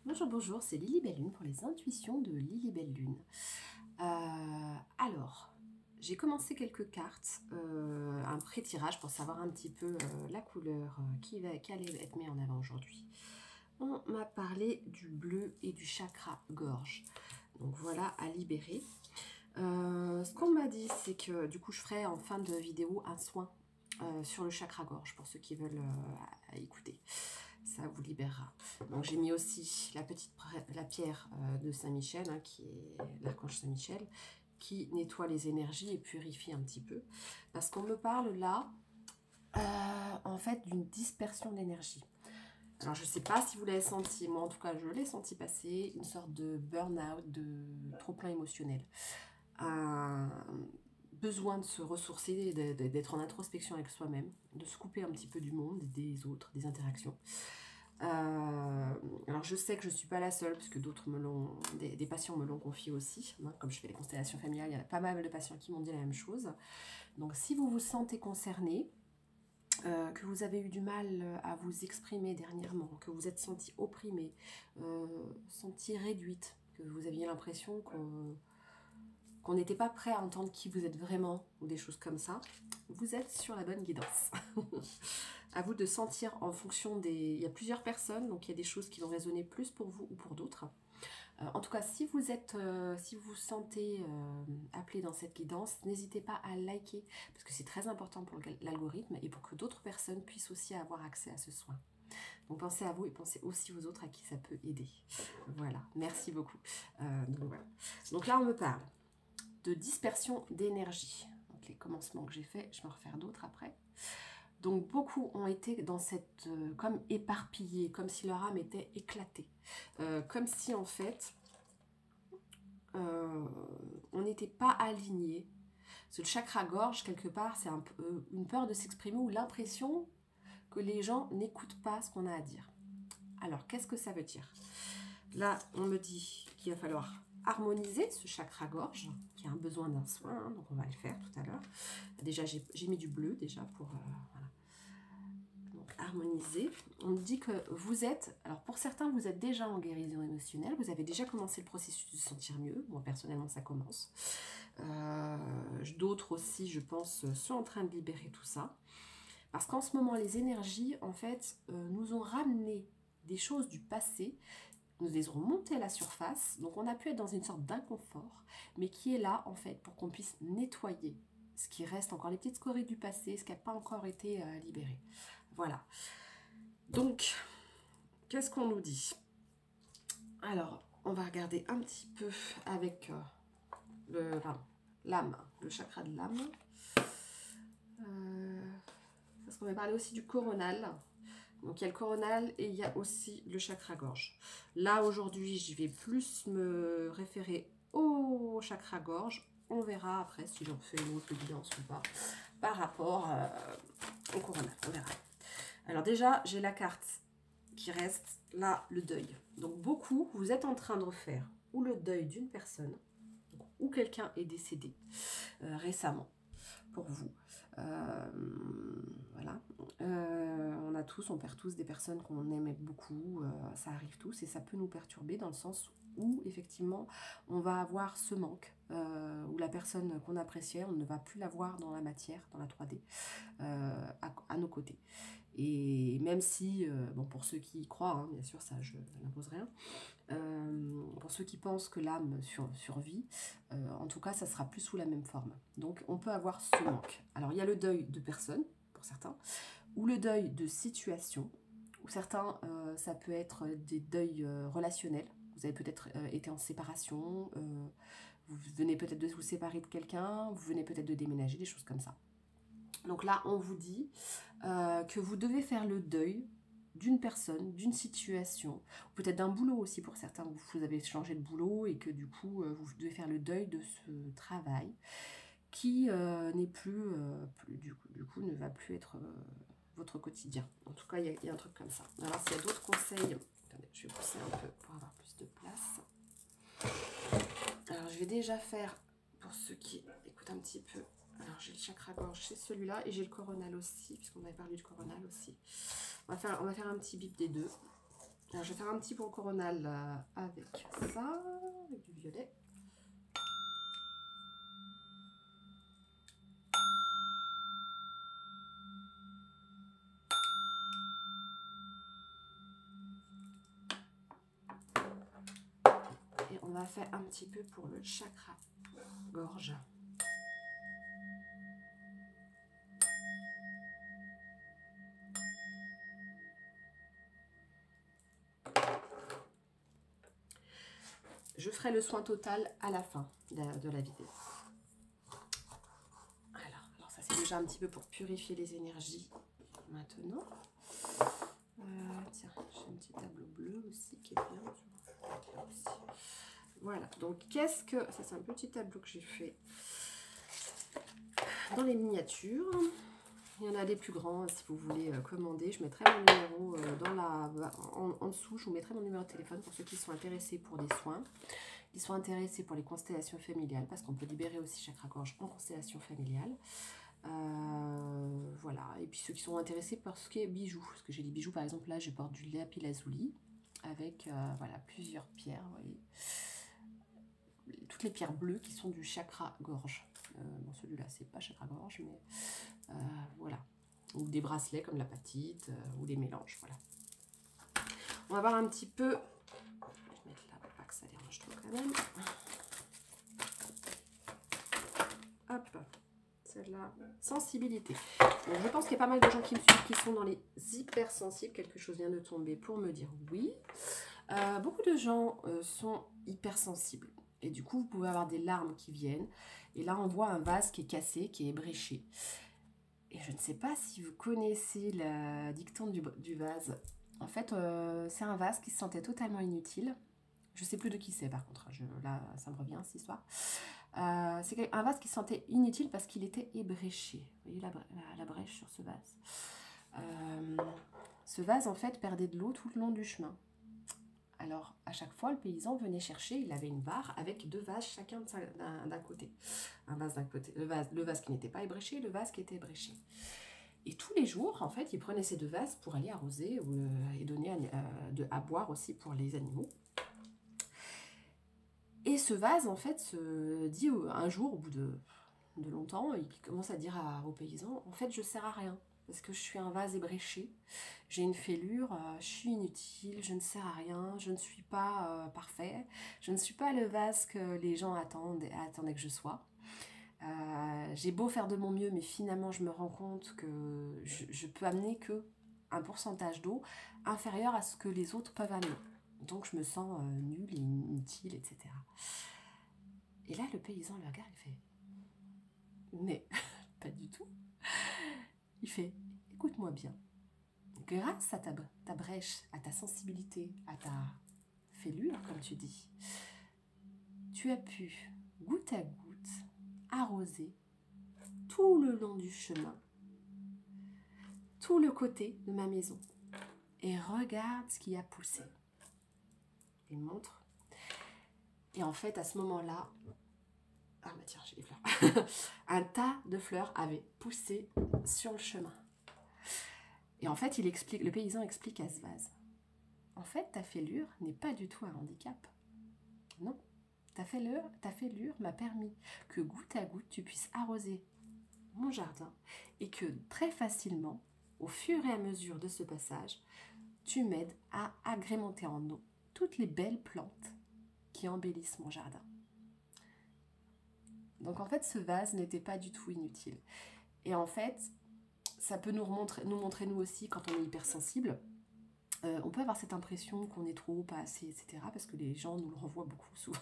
Bonjour, bonjour, c'est Lily Belle Lune pour les intuitions de Lily Belle Lune. Alors, j'ai commencé quelques cartes, un pré-tirage pour savoir un petit peu la couleur qui allait être mise en avant aujourd'hui. On m'a parlé du bleu et du chakra gorge. Donc voilà, à libérer. Ce qu'on m'a dit, c'est que du coup, je ferai en fin de vidéo un soin sur le chakra gorge pour ceux qui veulent écouter. Ça vous libérera. Donc j'ai mis aussi la pierre de Saint-Michel, hein, qui est l'archange Saint-Michel, qui nettoie les énergies et purifie un petit peu. Parce qu'on me parle là, en fait, d'une dispersion d'énergie. Alors je ne sais pas si vous l'avez senti, moi en tout cas je l'ai senti passer, une sorte de burn-out, de trop-plein émotionnel. Un besoin de se ressourcer, d'être en introspection avec soi-même, de se couper un petit peu du monde, des autres, des interactions. Alors je sais que je ne suis pas la seule, parce que d'autres des patients me l'ont confié aussi, hein, comme je fais les constellations familiales, il y a pas mal de patients qui m'ont dit la même chose. Donc si vous vous sentez concerné, que vous avez eu du mal à vous exprimer dernièrement, que vous êtes senti opprimé, senti réduite, que vous aviez l'impression qu'on n'était pas prêt à entendre qui vous êtes vraiment, ou des choses comme ça, vous êtes sur la bonne guidance. À vous de sentir en fonction des... Il y a plusieurs personnes, donc il y a des choses qui vont résonner plus pour vous ou pour d'autres. En tout cas, si vous vous sentez appelé dans cette guidance, n'hésitez pas à liker, parce que c'est très important pour l'algorithme et pour que d'autres personnes puissent aussi avoir accès à ce soin. Donc pensez à vous et pensez aussi aux autres à qui ça peut aider. Voilà, merci beaucoup. Donc là, on me parle de dispersion d'énergie. Donc les commencements que j'ai faits, je vais en refaire d'autres après. Donc beaucoup ont été dans cette, comme éparpillés, comme si leur âme était éclatée. Comme si en fait, on n'était pas alignés. Ce chakra-gorge, quelque part, c'est une peur de s'exprimer ou l'impression que les gens n'écoutent pas ce qu'on a à dire. Alors, qu'est-ce que ça veut dire? Là, on me dit qu'il va falloir harmoniser ce chakra-gorge, qui a un besoin d'un soin, hein, donc on va le faire tout à l'heure. Déjà, j'ai mis du bleu, déjà, pour... voilà. Donc, harmoniser. On me dit que vous êtes... Alors, pour certains, vous êtes déjà en guérison émotionnelle, vous avez déjà commencé le processus de se sentir mieux. Moi, personnellement, ça commence. D'autres aussi, je pense, sont en train de libérer tout ça. Parce qu'en ce moment, les énergies, en fait, nous ont ramené des choses du passé, nous les ont montées à la surface, donc on a pu être dans une sorte d'inconfort, mais qui est là, en fait, pour qu'on puisse nettoyer ce qui reste encore, les petites scories du passé, ce qui n'a pas encore été libéré. Voilà. Donc, qu'est-ce qu'on nous dit? Alors, on va regarder un petit peu avec l'âme, le chakra de l'âme. Parce qu'on va parler aussi du coronal. Donc il y a le coronal et il y a aussi le chakra-gorge. Là aujourd'hui, je vais plus me référer au chakra-gorge. On verra après si j'en fais une autre guidance ou pas par rapport au coronal. On verra. Alors déjà, j'ai la carte qui reste là, le deuil. Donc beaucoup, vous êtes en train de refaire ou le deuil d'une personne ou quelqu'un est décédé récemment pour vous. Voilà. On perd tous des personnes qu'on aimait beaucoup, ça arrive tous et ça peut nous perturber dans le sens où effectivement on va avoir ce manque, où la personne qu'on appréciait, on ne va plus la voir dans la matière, dans la 3D, à nos côtés. Et même si, bon pour ceux qui y croient, hein, bien sûr ça je n'impose rien, pour ceux qui pensent que l'âme survit, en tout cas ça sera plus sous la même forme. Donc on peut avoir ce manque. Alors il y a le deuil de personnes, pour certains, ou le deuil de situation, ou certains ça peut être des deuils relationnels. Vous avez peut-être été en séparation, vous venez peut-être de vous séparer de quelqu'un, vous venez peut-être de déménager, des choses comme ça. Donc là, on vous dit que vous devez faire le deuil d'une personne, d'une situation, peut-être d'un boulot aussi pour certains, vous avez changé de boulot et que du coup, vous devez faire le deuil de ce travail qui n'est plus, du coup, ne va plus être votre quotidien. En tout cas, il y a un truc comme ça. Alors, s'il y a d'autres conseils, attendez, je vais pousser un peu pour avoir plus de place. Alors, je vais déjà faire, pour ceux qui écoutent un petit peu, alors j'ai le chakra-gorge, c'est celui-là, et j'ai le coronal aussi, puisqu'on avait parlé du coronal aussi. On va faire un petit bip des deux. Alors, je vais faire un petit point coronal avec ça, avec du violet. Et on va faire un petit peu pour le chakra gorge. Je ferai le soin total à la fin de la vidéo. Alors ça c'est déjà un petit peu pour purifier les énergies. Maintenant, tiens, j'ai un petit tableau bleu aussi qui est bien. Aussi. Voilà, donc qu'est-ce que... Ça c'est un petit tableau que j'ai fait dans les miniatures. Il y en a des plus grands, si vous voulez commander. Je mettrai mon numéro en dessous. Je vous mettrai mon numéro de téléphone pour ceux qui sont intéressés pour des soins. Ils sont intéressés pour les constellations familiales, parce qu'on peut libérer aussi chakra-gorge en constellation familiale. Voilà. Et puis ceux qui sont intéressés par ce qui est bijoux. Parce que j'ai des bijoux, par exemple, là, je porte du lapis-lazuli avec voilà, plusieurs pierres. Vous voyez. Toutes les pierres bleues qui sont du chakra-gorge. Bon, celui-là, c'est pas chakra-gorge, mais voilà. Ou des bracelets comme la patite, ou des mélanges, voilà. On va voir un petit peu... Je vais mettre là pour pas que ça dérange trop quand même. Hop, celle-là, sensibilité. Donc, je pense qu'il y a pas mal de gens qui me suivent qui sont dans les hypersensibles. Quelque chose vient de tomber pour me dire oui. Beaucoup de gens sont hypersensibles. Et du coup, vous pouvez avoir des larmes qui viennent. Et là, on voit un vase qui est cassé, qui est ébréché. Et je ne sais pas si vous connaissez la dictante du vase. En fait, c'est un vase qui se sentait totalement inutile. Je ne sais plus de qui c'est, par contre. Là, ça me revient, cette histoire. C'est un vase qui se sentait inutile parce qu'il était ébréché. Vous voyez la brèche sur ce vase. Ce vase, en fait, perdait de l'eau tout le long du chemin. Alors, à chaque fois, le paysan venait chercher, il avait une barre avec deux vases, chacun d'un côté. Un vase d'un côté, le vase qui n'était pas ébréché, le vase qui était ébréché. Et tous les jours, en fait, il prenait ces deux vases pour aller arroser et donner à boire aussi pour les animaux. Et ce vase, en fait, se dit un jour, au bout de longtemps, il commence à dire aux paysans, en fait, je ne sers à rien. Parce que je suis un vase ébréché, j'ai une fêlure, je suis inutile, je ne sers à rien, je ne suis pas parfait, je ne suis pas le vase que les gens attendaient que je sois. J'ai beau faire de mon mieux, mais finalement je me rends compte que je peux amener que un pourcentage d'eau inférieur à ce que les autres peuvent amener. Donc je me sens nulle, inutile, etc. Et là le paysan le regarde, il fait « Mais pas du tout !» Il fait « Écoute-moi bien, grâce à ta brèche, à ta sensibilité, à ta fêlure, comme tu dis, tu as pu, goutte à goutte, arroser tout le long du chemin, tout le côté de ma maison. Et regarde ce qui a poussé. » Il montre. Et en fait, à ce moment-là, ah bah tiens, j'ai les fleurs. Un tas de fleurs avait poussé sur le chemin. Et en fait, le paysan explique à ce vase. En fait, ta fêlure n'est pas du tout un handicap. Non, ta fêlure m'a permis que goutte à goutte, tu puisses arroser mon jardin et que très facilement, au fur et à mesure de ce passage, tu m'aides à agrémenter en eau toutes les belles plantes qui embellissent mon jardin. Donc en fait, ce vase n'était pas du tout inutile. Et en fait, ça peut nous montrer nous aussi quand on est hypersensible. On peut avoir cette impression qu'on est trop, pas assez, etc. Parce que les gens nous le renvoient beaucoup souvent.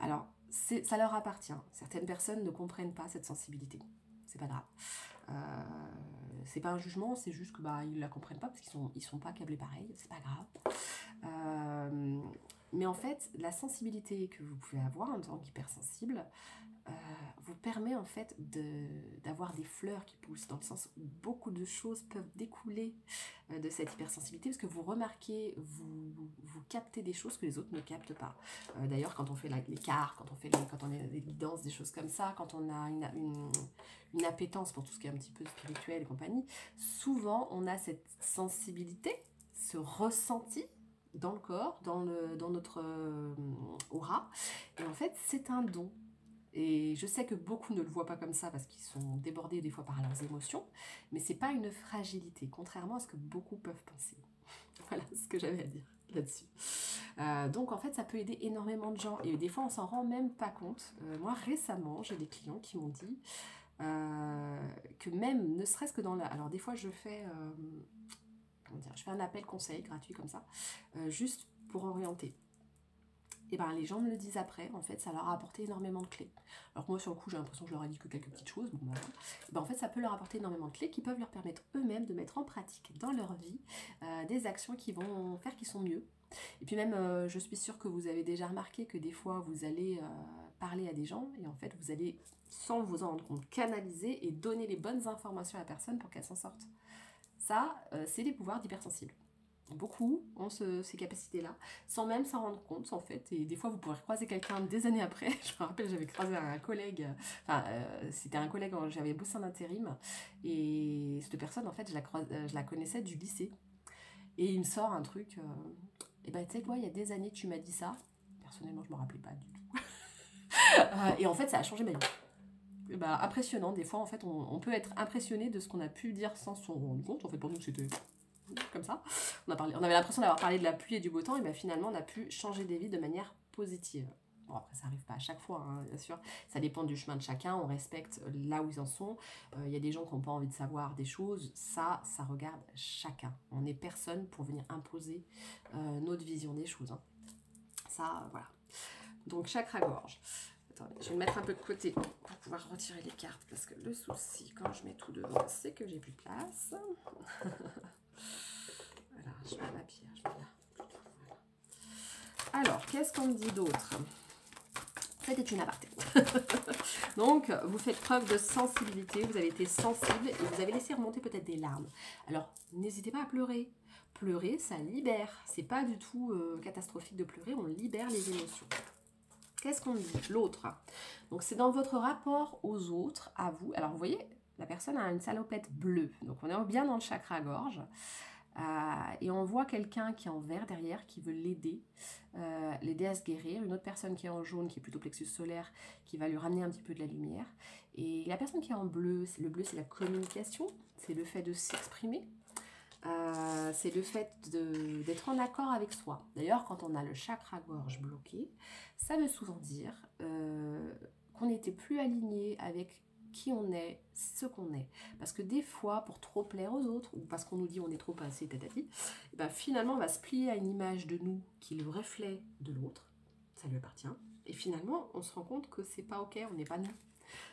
Alors, ça leur appartient. Certaines personnes ne comprennent pas cette sensibilité. C'est pas grave. C'est pas un jugement, c'est juste que ils la comprennent pas parce qu'ils sont pas câblés pareil. C'est pas grave. Mais en fait, la sensibilité que vous pouvez avoir en tant qu'hypersensible vous permet en fait d'avoir des fleurs qui poussent, dans le sens où beaucoup de choses peuvent découler de cette hypersensibilité, parce que vous remarquez, vous captez des choses que les autres ne captent pas. D'ailleurs, quand on fait l'écart, quand on est des danses, des choses comme ça, quand on a une appétence pour tout ce qui est un petit peu spirituel et compagnie, souvent on a cette sensibilité, ce ressenti dans le corps, dans notre aura. Et en fait, c'est un don. Et je sais que beaucoup ne le voient pas comme ça parce qu'ils sont débordés des fois par leurs émotions, mais c'est pas une fragilité, contrairement à ce que beaucoup peuvent penser. Voilà ce que j'avais à dire là-dessus. Donc en fait, ça peut aider énormément de gens et des fois on s'en rend même pas compte. Moi récemment, j'ai des clients qui m'ont dit que même, ne serait-ce que dans la... Alors des fois je fais, comment dire, je fais un appel conseil gratuit comme ça, juste pour orienter. Et ben les gens me le disent après, en fait ça leur a apporté énormément de clés. Alors moi sur le coup j'ai l'impression que je leur ai dit que quelques petites choses, bon, voilà. Et ben, en fait ça peut leur apporter énormément de clés qui peuvent leur permettre eux-mêmes de mettre en pratique dans leur vie des actions qui vont faire qu'ils sont mieux. Et puis même je suis sûre que vous avez déjà remarqué que des fois vous allez parler à des gens et en fait vous allez sans vous en rendre compte canaliser et donner les bonnes informations à la personne pour qu'elle s'en sorte. Ça c'est les pouvoirs d'hypersensibles. Beaucoup ont ces capacités-là, sans même s'en rendre compte en fait. Et des fois, vous pourrez croiser quelqu'un des années après. Je me rappelle, j'avais croisé un collègue, enfin, c'était un collègue, j'avais bossé en intérim. Et cette personne, en fait, je la connaissais du lycée. Et il me sort un truc, et ben, tu sais quoi, il y a des années, tu m'as dit ça. Personnellement, je ne me rappelais pas du tout. Et en fait, ça a changé ma vie. Bah, impressionnant, des fois, en fait, on peut être impressionné de ce qu'on a pu dire sans s'en rendre compte. En fait, pour nous, c'était comme ça. On avait l'impression d'avoir parlé de la pluie et du beau temps, et bien finalement on a pu changer des vies de manière positive. Bon après ça n'arrive pas à chaque fois, hein, bien sûr, ça dépend du chemin de chacun, on respecte là où ils en sont. Il y a des gens qui n'ont pas envie de savoir des choses, ça regarde chacun. On n'est personne pour venir imposer notre vision des choses. Hein. Ça, voilà. Donc chakra-gorge. Attendez, je vais me mettre un peu de côté pour pouvoir retirer les cartes, parce que le souci quand je mets tout devant, c'est que j'ai plus de place. Voilà, je mets la pierre, je mets là. Voilà. Alors, qu'est-ce qu'on me dit d'autre? C'était une aparté. Donc, vous faites preuve de sensibilité, vous avez été sensible et vous avez laissé remonter peut-être des larmes. Alors, n'hésitez pas à pleurer. Pleurer, ça libère. C'est pas du tout catastrophique de pleurer, on libère les émotions. Qu'est-ce qu'on dit? L'autre. Donc, c'est dans votre rapport aux autres, à vous. Alors, vous voyez, la personne a une salopette bleue. Donc, on est bien dans le chakra-gorge. Et on voit quelqu'un qui est en vert derrière, qui veut l'aider à se guérir. Une autre personne qui est en jaune, qui est plutôt plexus solaire, qui va lui ramener un petit peu de la lumière. Et la personne qui est en bleu, le bleu c'est la communication, c'est le fait de s'exprimer. C'est le fait d'être en accord avec soi. D'ailleurs, quand on a le chakra-gorge bloqué, ça veut souvent dire qu'on n'était plus aligné avec qui on est, ce qu'on est. Parce que des fois, pour trop plaire aux autres, ou parce qu'on nous dit on est trop pas assez, tatati, et ben finalement, on va se plier à une image de nous qui est le reflet de l'autre, ça lui appartient, et finalement, on se rend compte que c'est pas ok, on n'est pas nous.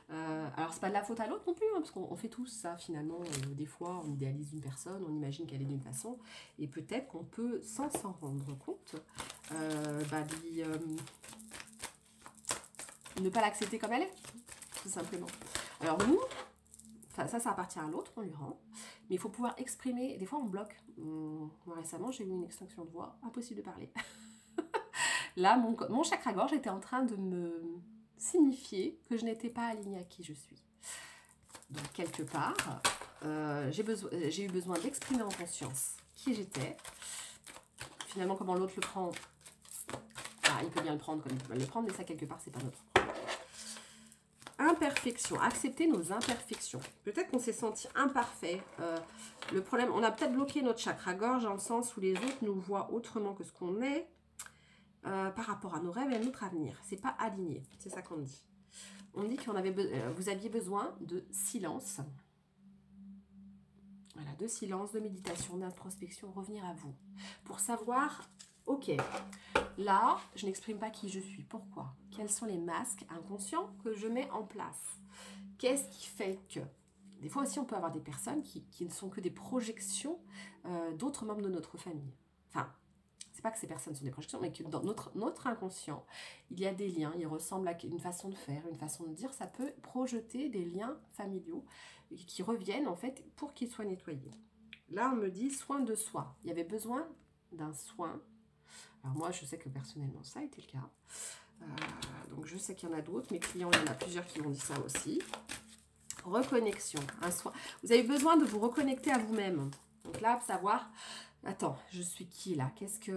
Alors c'est pas de la faute à l'autre non plus, hein, parce qu'on fait tous ça finalement, des fois on idéalise une personne, on imagine qu'elle est d'une façon, et peut-être qu'on peut, sans s'en rendre compte, ne pas l'accepter comme elle est, tout simplement. Alors nous, ça appartient à l'autre, on lui rend, mais il faut pouvoir exprimer, des fois on bloque. Moi récemment j'ai eu une extinction de voix, impossible de parler. Là mon chakra-gorge était en train de me signifier que je n'étais pas alignée à qui je suis. Donc quelque part, j'ai eu besoin d'exprimer en conscience qui j'étais. Finalement comment l'autre le prend, il peut bien le prendre comme il peut mal le prendre, mais ça quelque part c'est pas notre problème. Imperfection, accepter nos imperfections. Peut-être qu'on s'est senti imparfait. Le problème, on a peut-être bloqué notre chakra-gorge dans le sens où les autres nous voient autrement que ce qu'on est par rapport à nos rêves et à notre avenir. C'est pas aligné, c'est ça qu'on dit. On dit qu'on avait vous aviez besoin de silence. Voilà, de silence, de méditation, d'introspection, revenir à vous. Pour savoir, ok, là, je n'exprime pas qui je suis. Pourquoi? Quels sont les masques inconscients que je mets en place? Qu'est-ce qui fait que... Des fois aussi, on peut avoir des personnes qui ne sont que des projections d'autres membres de notre famille. Enfin, c'est pas que ces personnes sont des projections, mais que dans notre inconscient, il y a des liens, il ressemble à une façon de faire, une façon de dire. Ça peut projeter des liens familiaux qui reviennent, en fait, pour qu'ils soient nettoyés. Là, on me dit soin de soi. Il y avait besoin d'un soin. Alors moi, je sais que personnellement, ça a été le cas. Donc, je sais qu'il y en a d'autres. Mes clients, il y en a plusieurs qui m'ont dit ça aussi. Reconnexion, un soin. Vous avez besoin de vous reconnecter à vous-même. Donc là, savoir Attends, je suis qui là? Qu'est-ce qui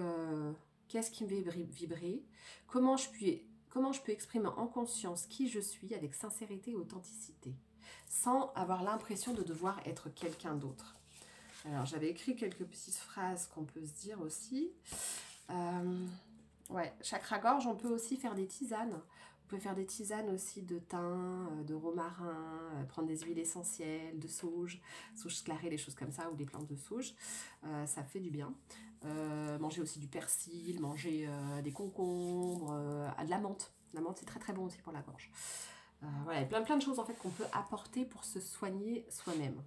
me fait vibrer? Comment je peux exprimer en conscience qui je suis avec sincérité et authenticité, sans avoir l'impression de devoir être quelqu'un d'autre? Alors, j'avais écrit quelques petites phrases qu'on peut se dire aussi. Ouais, chakra-gorge, on peut aussi faire des tisanes. Vous pouvez faire des tisanes aussi de thym, de romarin, prendre des huiles essentielles, de sauge clarée, des choses comme ça, ou des plantes de sauge. Ça fait du bien. Manger aussi du persil, manger des concombres, de la menthe. La menthe, c'est très très bon aussi pour la gorge. Voilà, plein de choses en fait qu'on peut apporter pour se soigner soi-même.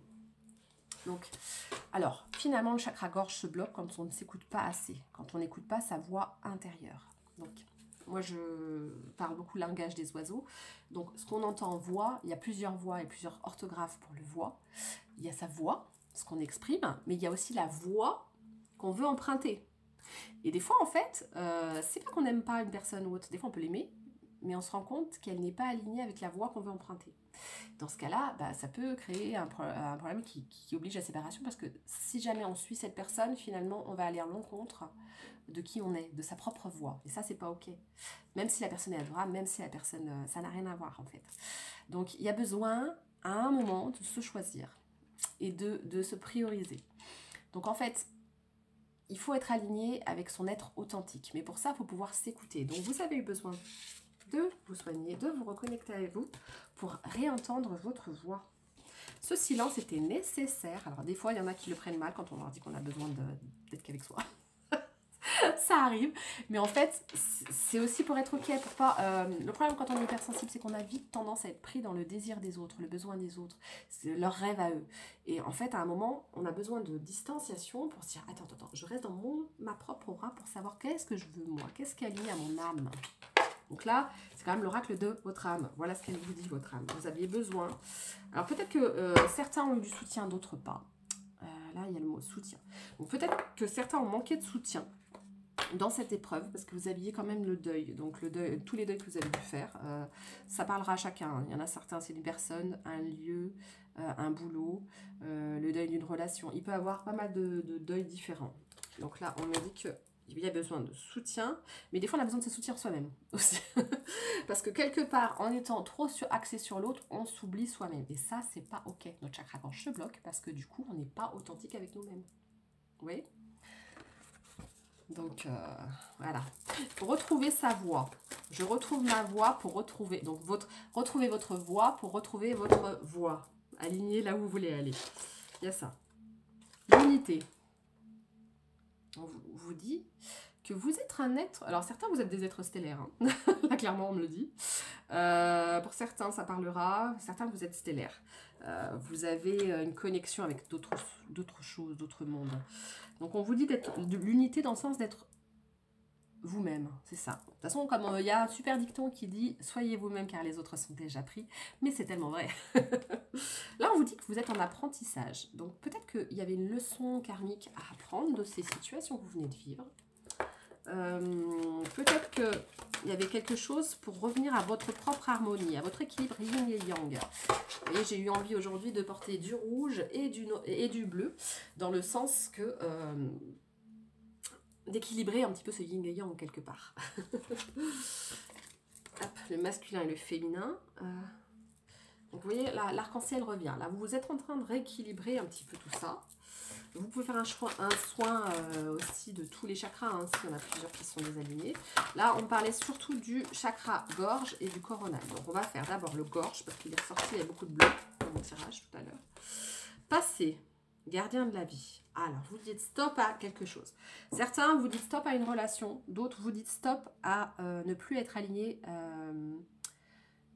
Donc, alors, finalement, le chakra-gorge se bloque quand on ne s'écoute pas assez, quand on n'écoute pas sa voix intérieure. Donc, moi, je parle beaucoup le langage des oiseaux. Donc, ce qu'on entend en voix, il y a plusieurs voix et plusieurs orthographes pour le voix. Il y a sa voix, ce qu'on exprime, mais il y a aussi la voix qu'on veut emprunter. Et des fois, en fait, c'est pas qu'on n'aime pas une personne ou autre. Des fois, on peut l'aimer, mais on se rend compte qu'elle n'est pas alignée avec la voix qu'on veut emprunter. Dans ce cas-là, ça peut créer un problème qui oblige à la séparation, parce que si jamais on suit cette personne, finalement, on va aller à l'encontre de qui on est, de sa propre voix. Et ça, c'est pas OK. Même si la personne est adorable, même si la personne... ça n'a rien à voir, en fait. Donc, il y a besoin, à un moment, de se choisir et de se prioriser. Donc, en fait, il faut être aligné avec son être authentique. Mais pour ça, il faut pouvoir s'écouter. Donc, vous avez eu besoin de vous soigner, de vous reconnecter avec vous pour réentendre votre voix. Ce silence était nécessaire. Alors des fois, il y en a qui le prennent mal quand on leur dit qu'on a besoin d'être qu'avec soi. Ça arrive. Mais en fait, c'est aussi pour être OK. Pour pas, le problème quand on est hypersensible, c'est qu'on a vite tendance à être pris dans le désir des autres, le besoin des autres, leur rêve à eux. Et en fait, à un moment, on a besoin de distanciation pour se dire, attends, je reste dans ma propre aura pour savoir qu'est-ce que je veux moi, qu'est-ce qui est lié à mon âme. Donc là, c'est quand même l'oracle de votre âme. Voilà ce qu'elle vous dit, votre âme. Vous aviez besoin. Alors peut-être que certains ont eu du soutien, d'autres pas. Là, il y a le mot soutien. Donc peut-être que certains ont manqué de soutien dans cette épreuve, parce que vous aviez quand même le deuil. Donc le deuil, tous les deuils que vous avez dû faire, ça parlera à chacun. Il y en a certains, c'est une personne, un lieu, un boulot, le deuil d'une relation. Il peut y avoir pas mal de deuils différents. Donc là, on me dit que il y a besoin de soutien, mais des fois on a besoin de se soutenir soi-même aussi. Parce que quelque part, en étant trop axé sur l'autre, on s'oublie soi-même. Et ça, c'est pas OK. Notre chakra-gorge se bloque parce que du coup, on n'est pas authentique avec nous-mêmes. Vous voyez? Donc, voilà. Pour retrouver sa voix. Je retrouve ma voix pour retrouver... Donc, retrouvez votre voix pour retrouver votre voix. Alignez là où vous voulez aller. Il y a ça. L'unité. On vous dit que vous êtes un être... Alors, certains, vous êtes des êtres stellaires. Hein. Là, clairement, on me le dit. Pour certains, ça parlera. Certains, vous êtes stellaires. Vous avez une connexion avec d'autres choses, d'autres mondes. Donc, on vous dit d'être de l'unité dans le sens d'être vous-même. C'est ça. De toute façon, comme il y a un super dicton qui dit « Soyez vous-même car les autres sont déjà pris ». Mais c'est tellement vrai. Là, on vous dit que vous êtes en apprentissage. Donc, peut-être qu'il y avait une leçon karmique à apprendre de ces situations que vous venez de vivre. Peut-être qu'il y avait quelque chose pour revenir à votre propre harmonie, à votre équilibre yin et yang. Et j'ai eu envie aujourd'hui de porter du rouge et du bleu, dans le sens que d'équilibrer un petit peu ce yin et yang quelque part. Hop, le masculin et le féminin. Donc vous voyez, l'arc-en-ciel revient. Là, vous êtes en train de rééquilibrer un petit peu tout ça. Vous pouvez faire un soin aussi de tous les chakras, hein, s'il y en a plusieurs qui sont désalignés. Là, on parlait surtout du chakra gorge et du coronal. Donc, on va faire d'abord le gorge, parce qu'il est ressorti, il y a beaucoup de bleu dans mon tirage tout à l'heure. Passé, gardien de la vie. Alors, vous dites stop à quelque chose. Certains, vous dites stop à une relation. D'autres, vous dites stop à ne plus être aligné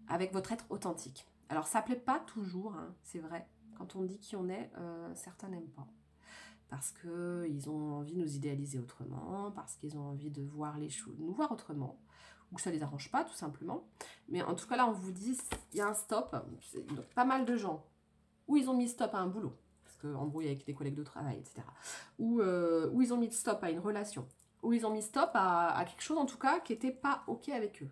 avec votre être authentique. Alors, ça ne plaît pas toujours, hein, c'est vrai. Quand on dit qui on est, certains n'aiment pas. Parce qu'ils ont envie de nous idéaliser autrement, parce qu'ils ont envie de voir les choses, nous voir autrement, ou que ça ne les arrange pas, tout simplement. Mais en tout cas, là, on vous dit, il y a un stop. Donc, pas mal de gens, où ils ont mis stop à un boulot, parce qu'embrouille avec des collègues de travail, etc. Ou ils ont mis stop à une relation, ou ils ont mis stop à quelque chose, en tout cas, qui n'était pas OK avec eux.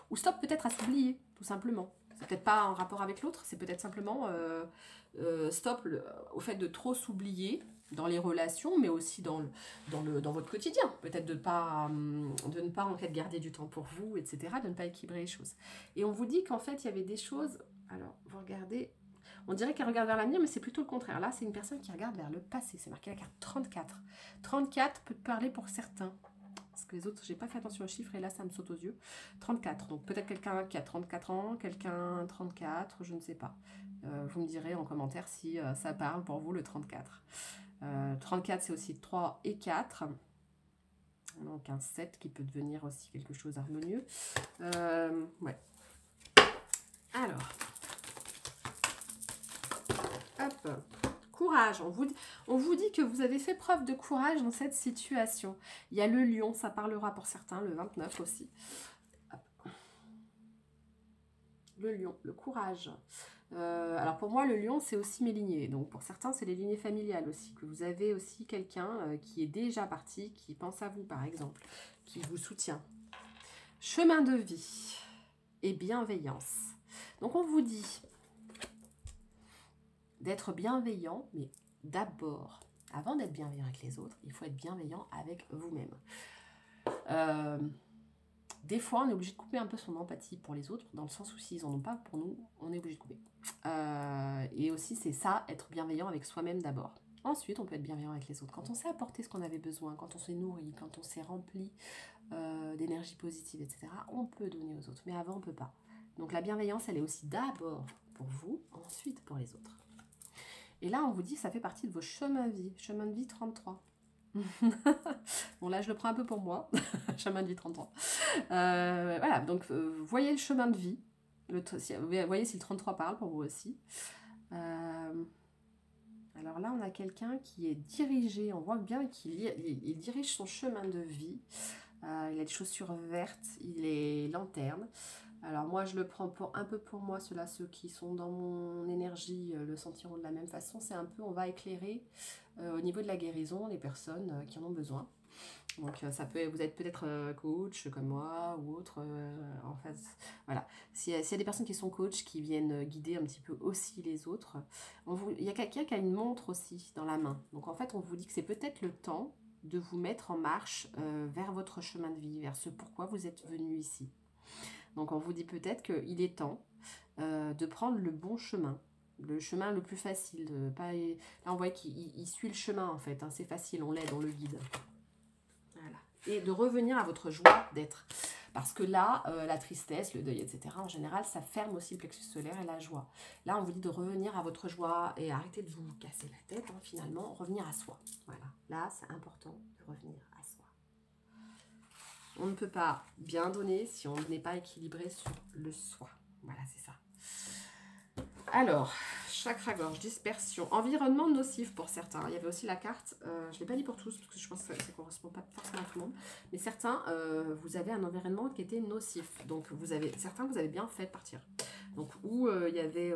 Ou stop peut-être à s'oublier, tout simplement. C'est peut-être pas en rapport avec l'autre, c'est peut-être simplement stop au fait de trop s'oublier. dans les relations, mais aussi dans votre quotidien. Peut-être de ne pas en fait garder du temps pour vous, etc. De ne pas équilibrer les choses. Et on vous dit qu'en fait, il y avait des choses... Alors, vous regardez... On dirait qu'elle regarde vers l'avenir, mais c'est plutôt le contraire. Là, c'est une personne qui regarde vers le passé. C'est marqué la carte 34. 34 peut parler pour certains. Parce que les autres, j'ai pas fait attention aux chiffres et là, ça me saute aux yeux. 34. Donc, peut-être quelqu'un qui a 34 ans, quelqu'un 34, je ne sais pas. Vous me direz en commentaire si ça parle pour vous, le 34. 34, c'est aussi 3 et 4. Donc, un 7 qui peut devenir aussi quelque chose d'harmonieux. Ouais. Alors... Hop, courage. On vous dit que vous avez fait preuve de courage dans cette situation. Il y a le lion, ça parlera pour certains, le 29 aussi. Hop. Le lion, le courage. Alors pour moi, le lion, c'est aussi mes lignées. Donc pour certains, c'est les lignées familiales aussi. Que vous avez aussi quelqu'un qui est déjà parti, qui pense à vous par exemple, qui vous soutient. Chemin de vie et bienveillance. Donc on vous dit... d'être bienveillant, mais d'abord, avant d'être bienveillant avec les autres, il faut être bienveillant avec vous-même. Des fois, on est obligé de couper un peu son empathie pour les autres, dans le sens où s'ils n'en ont pas pour nous, on est obligé de couper. Et aussi, c'est ça, être bienveillant avec soi-même d'abord. Ensuite, on peut être bienveillant avec les autres. Quand on sait apporter ce qu'on avait besoin, quand on s'est nourri, quand on s'est rempli d'énergie positive, etc., on peut donner aux autres. Mais avant, on ne peut pas. Donc la bienveillance, elle est aussi d'abord pour vous, ensuite pour les autres. Et là, on vous dit que ça fait partie de vos chemins de vie. Chemin de vie 33. Bon, là, je le prends un peu pour moi. Chemin de vie 33. Voilà, donc, voyez le chemin de vie. Voyez si le 33 parle pour vous aussi. Alors là, on a quelqu'un qui est dirigé. On voit bien qu'il dirige son chemin de vie. Il a des chaussures vertes. Il est lanterne. Alors moi, je le prends un peu pour moi, ceux qui sont dans mon énergie le sentiront de la même façon. C'est un peu, on va éclairer au niveau de la guérison les personnes qui en ont besoin. Donc ça peut, vous êtes peut-être coach comme moi ou autre. En fait, voilà. S'il y a des personnes qui sont coach, qui viennent guider un petit peu aussi les autres, il y a quelqu'un qui a une montre aussi dans la main. Donc en fait, on vous dit que c'est peut-être le temps de vous mettre en marche vers votre chemin de vie, vers ce pourquoi vous êtes venu ici. Donc on vous dit peut-être qu'il est temps de prendre le bon chemin, le chemin le plus facile. Là on voit qu'il suit le chemin en fait, hein, c'est facile, on l'aide, on le guide. Voilà. Et de revenir à votre joie d'être. Parce que là, la tristesse, le deuil, etc., en général, ça ferme aussi le plexus solaire et la joie. Là, on vous dit de revenir à votre joie et arrêter de vous casser la tête, hein, finalement, revenir à soi. Voilà, là, c'est important de revenir à soi. On ne peut pas bien donner si on n'est pas équilibré sur le soi. Voilà, c'est ça. Alors, chakra-gorge, dispersion, environnement nocif pour certains. Il y avait aussi la carte, je ne l'ai pas dit pour tous, parce que je pense que ça ne correspond pas forcément à tout le monde. Mais certains, vous avez un environnement qui était nocif. Donc, certains, vous avez bien fait partir. Donc, où il y avait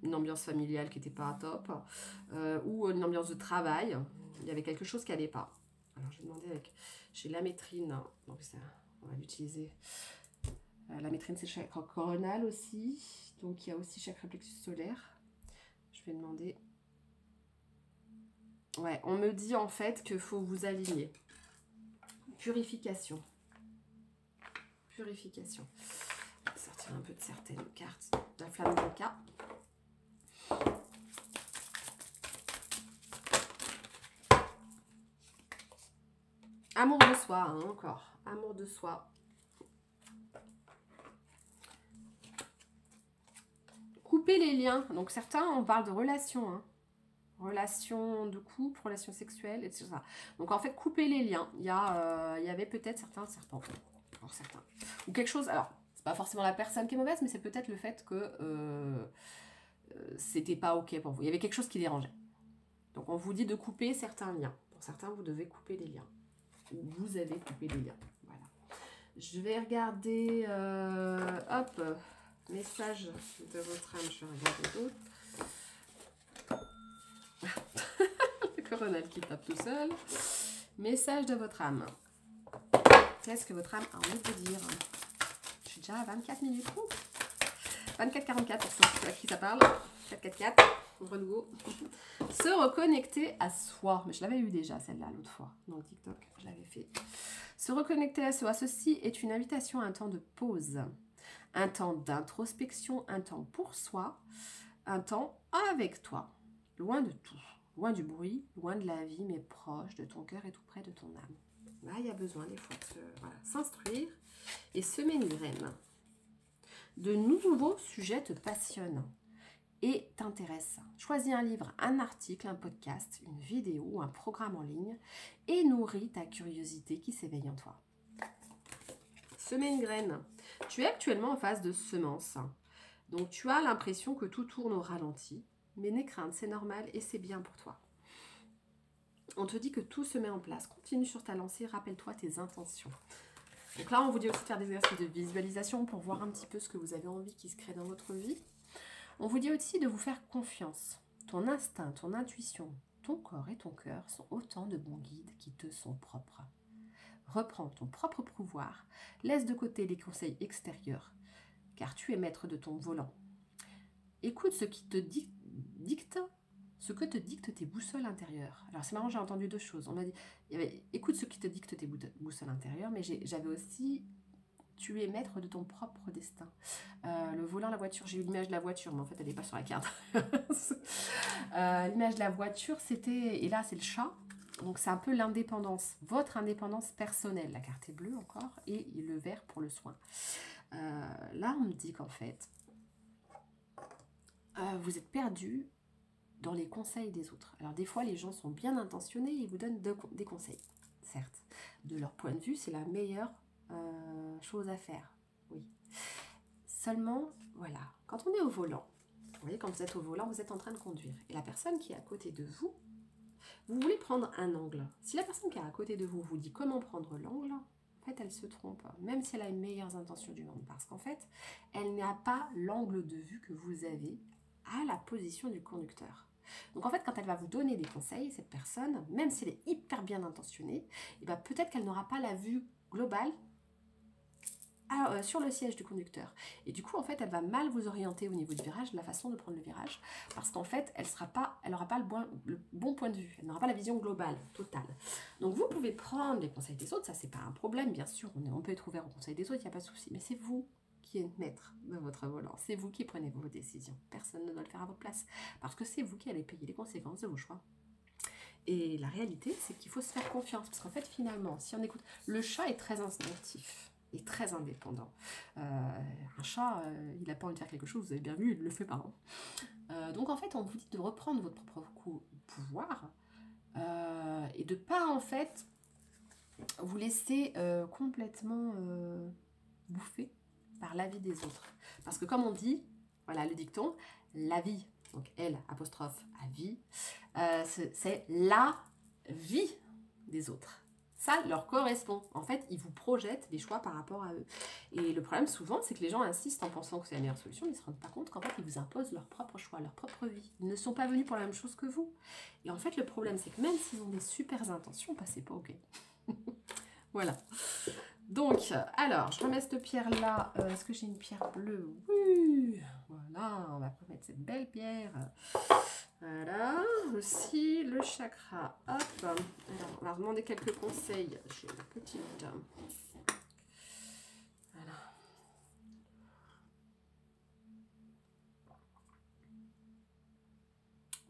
une ambiance familiale qui n'était pas top, ou une ambiance de travail, il y avait quelque chose qui n'allait pas. Alors, je vais demander chez la métrine, donc ça, on va l'utiliser. La métrine, c'est chakra coronal aussi. Donc, il y a aussi chakra plexus solaire. Je vais demander. Ouais, on me dit en fait qu'il faut vous aligner. Purification. Purification. Je vais sortir un peu de certaines cartes. La flamme d'Anka. Amour de soi, hein, encore. Amour de soi. Couper les liens. Donc certains, on parle de relations. Hein. Relations de couple, relations sexuelles, etc. Donc en fait, couper les liens. Il y avait peut-être certains serpents. Alors, certains. Ou quelque chose. Alors, c'est pas forcément la personne qui est mauvaise, mais c'est peut-être le fait que c'était pas OK pour vous. Il y avait quelque chose qui dérangeait. Donc on vous dit de couper certains liens. Pour certains, vous devez couper des liens. Vous avez coupé des liens. Voilà. Je vais regarder. Hop. Message de votre âme. Je vais regarder d'autres. Le coronel qui tape tout seul. Message de votre âme. Qu'est-ce que votre âme a envie de dire? Je suis déjà à 24 minutes. 24-44 pour ceux à qui ça parle. 4-4-4. renouveau. Se reconnecter à soi. Mais je l'avais eu déjà, celle-là, l'autre fois. Dans TikTok, je l'avais fait. Se reconnecter à soi. Ceci est une invitation à un temps de pause. Un temps d'introspection, un temps pour soi, un temps avec toi. Loin de tout. Loin du bruit, loin de la vie, mais proche de ton cœur et tout près de ton âme. Là, il y a besoin des fois de s'instruire et semer une graine. De nouveaux sujets te passionnent et t'intéressent. Choisis un livre, un article, un podcast, une vidéo, un programme en ligne et nourris ta curiosité qui s'éveille en toi. Semer une graine. Tu es actuellement en phase de semence. Donc tu as l'impression que tout tourne au ralenti. Mais n'aie crainte, c'est normal et c'est bien pour toi. On te dit que tout se met en place. Continue sur ta lancée, rappelle-toi tes intentions. Donc là, on vous dit aussi de faire des exercices de visualisation pour voir un petit peu ce que vous avez envie qui se crée dans votre vie. On vous dit aussi de vous faire confiance. Ton instinct, ton intuition, ton corps et ton cœur sont autant de bons guides qui te sont propres. Reprends ton propre pouvoir, laisse de côté les conseils extérieurs, car tu es maître de ton volant. Écoute ce qui te dicte, ce que te dictent tes boussoles intérieures. Alors c'est marrant, j'ai entendu deux choses. On m'a dit, écoute ce qui te dicte tes boussoles intérieures, mais j'avais aussi, tu es maître de ton propre destin. Le volant, la voiture, j'ai eu l'image de la voiture, mais en fait elle n'est pas sur la carte. L'image de la voiture, c'était, et là c'est le chat, donc c'est un peu l'indépendance, votre indépendance personnelle. La carte est bleue encore, et le vert pour le soin. Là on me dit qu'en fait, vous êtes perdu dans les conseils des autres. Alors des fois, les gens sont bien intentionnés, ils vous donnent des conseils, certes. De leur point de vue, c'est la meilleure chose à faire, oui. Seulement, voilà, quand on est au volant, vous voyez, quand vous êtes au volant, vous êtes en train de conduire. Et la personne qui est à côté de vous, vous voulez prendre un angle. Si la personne qui est à côté de vous vous dit comment prendre l'angle, en fait, elle se trompe, même si elle a les meilleures intentions du monde. Parce qu'en fait, elle n'a pas l'angle de vue que vous avez à la position du conducteur. Donc en fait, quand elle va vous donner des conseils, cette personne, même si elle est hyper bien intentionnée, eh ben, peut-être qu'elle n'aura pas la vue globale sur le siège du conducteur. Et du coup, en fait, elle va mal vous orienter au niveau du virage, de la façon de prendre le virage, parce qu'en fait, elle n'aura pas le bon point de vue, elle n'aura pas la vision globale, totale. Donc vous pouvez prendre les conseils des autres, ça c'est pas un problème, bien sûr, on peut être ouvert aux conseils des autres, il n'y a pas de souci, mais c'est vous qui êtes maître de votre volant, c'est vous qui prenez vos décisions, personne ne doit le faire à votre place, parce que c'est vous qui allez payer les conséquences de vos choix. Et la réalité, c'est qu'il faut se faire confiance, parce qu'en fait, finalement, si on écoute, le chat est très instinctif, et très indépendant. Un chat, il n'a pas envie de faire quelque chose, vous avez bien vu, il ne le fait pas. Hein. Donc en fait, on vous dit de reprendre votre propre pouvoir et de ne pas en fait vous laisser complètement bouffer par la vie des autres. Parce que comme on dit, voilà le dicton, la vie, donc L apostrophe à vie, c'est la vie des autres. Ça leur correspond. En fait, ils vous projettent des choix par rapport à eux. Et le problème, souvent, c'est que les gens insistent en pensant que c'est la meilleure solution, mais ils ne se rendent pas compte qu'en fait, ils vous imposent leur propre choix, leur propre vie. Ils ne sont pas venus pour la même chose que vous. Et en fait, le problème, c'est que même s'ils ont des super intentions, bah, c'est pas OK. Voilà. Donc, alors, je remets cette pierre-là. Est-ce que j'ai une pierre bleue? Oui. Voilà, on va mettre cette belle pierre. Voilà, aussi le chakra. Hop. Alors, on va demander quelques conseils chez la petite. Voilà.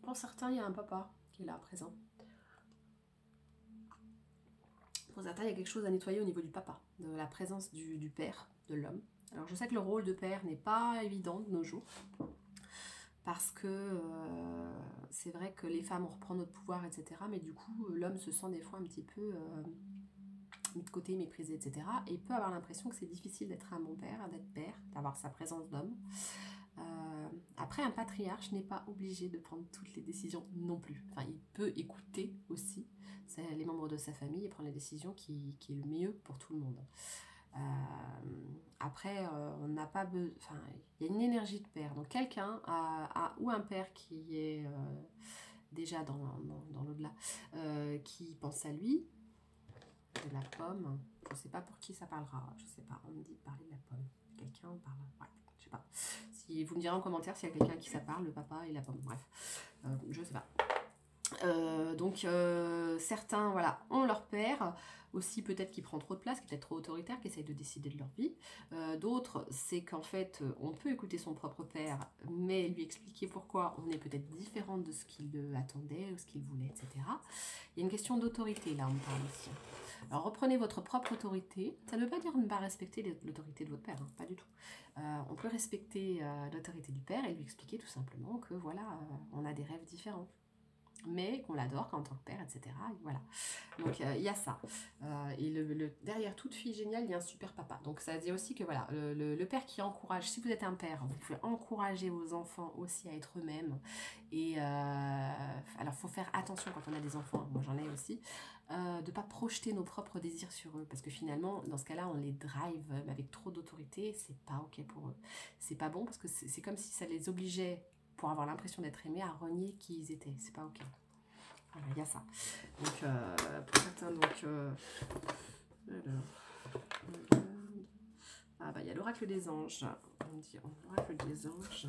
Pour certains, il y a un papa qui est là, présent. Pour certains, il y a quelque chose à nettoyer au niveau du papa, de la présence du père, de l'homme. Alors, je sais que le rôle de père n'est pas évident de nos jours. Parce que c'est vrai que les femmes, on reprend notre pouvoir, etc. Mais du coup, l'homme se sent des fois un petit peu mis de côté, méprisé, etc. Et il peut avoir l'impression que c'est difficile d'être un bon père, d'être père, d'avoir sa présence d'homme. Après, un patriarche n'est pas obligé de prendre toutes les décisions non plus. Enfin, il peut écouter aussi les membres de sa famille et prendre les décisions qui est le mieux pour tout le monde. Après, on n'a pas besoin. Enfin, il y a une énergie de père. Donc, quelqu'un ou un père qui est déjà dans l'au-delà, qui pense à lui, de la pomme. Je ne sais pas pour qui ça parlera. Je ne sais pas. On me dit de parler de la pomme. Quelqu'un parle. Ouais, je sais pas. Si vous me direz en commentaire s'il y a quelqu'un qui ça parle, le papa et la pomme. Bref, je sais pas. Donc certains voilà, ont leur père, aussi peut-être qui prend trop de place, qui est peut-être trop autoritaire, qui essaye de décider de leur vie. D'autres, c'est qu'en fait, on peut écouter son propre père, mais lui expliquer pourquoi on est peut-être différent de ce qu'il attendait, ou ce qu'il voulait, etc. Il y a une question d'autorité, là, on me parle aussi. Alors, reprenez votre propre autorité. Ça ne veut pas dire ne pas respecter l'autorité de votre père, hein, pas du tout. On peut respecter l'autorité du père et lui expliquer tout simplement que, voilà, on a des rêves différents, mais qu'on l'adore en tant que père, etc. Et voilà. Donc il y a ça. Et derrière toute fille géniale, il y a un super papa. Donc ça veut dire aussi que voilà, le père qui encourage, si vous êtes un père, vous pouvez encourager vos enfants aussi à être eux-mêmes. Et alors il faut faire attention quand on a des enfants, moi j'en ai aussi, de ne pas projeter nos propres désirs sur eux. Parce que finalement, dans ce cas-là, on les drive avec trop d'autorité, c'est pas ok pour eux. C'est pas bon parce que c'est comme si ça les obligeait, pour avoir l'impression d'être aimés, à renier qui ils étaient. C'est pas ok. Voilà, il y a ça. Donc, pour certains, donc... alors, ah bah, il y a l'oracle des anges. On dit l'oracle des anges.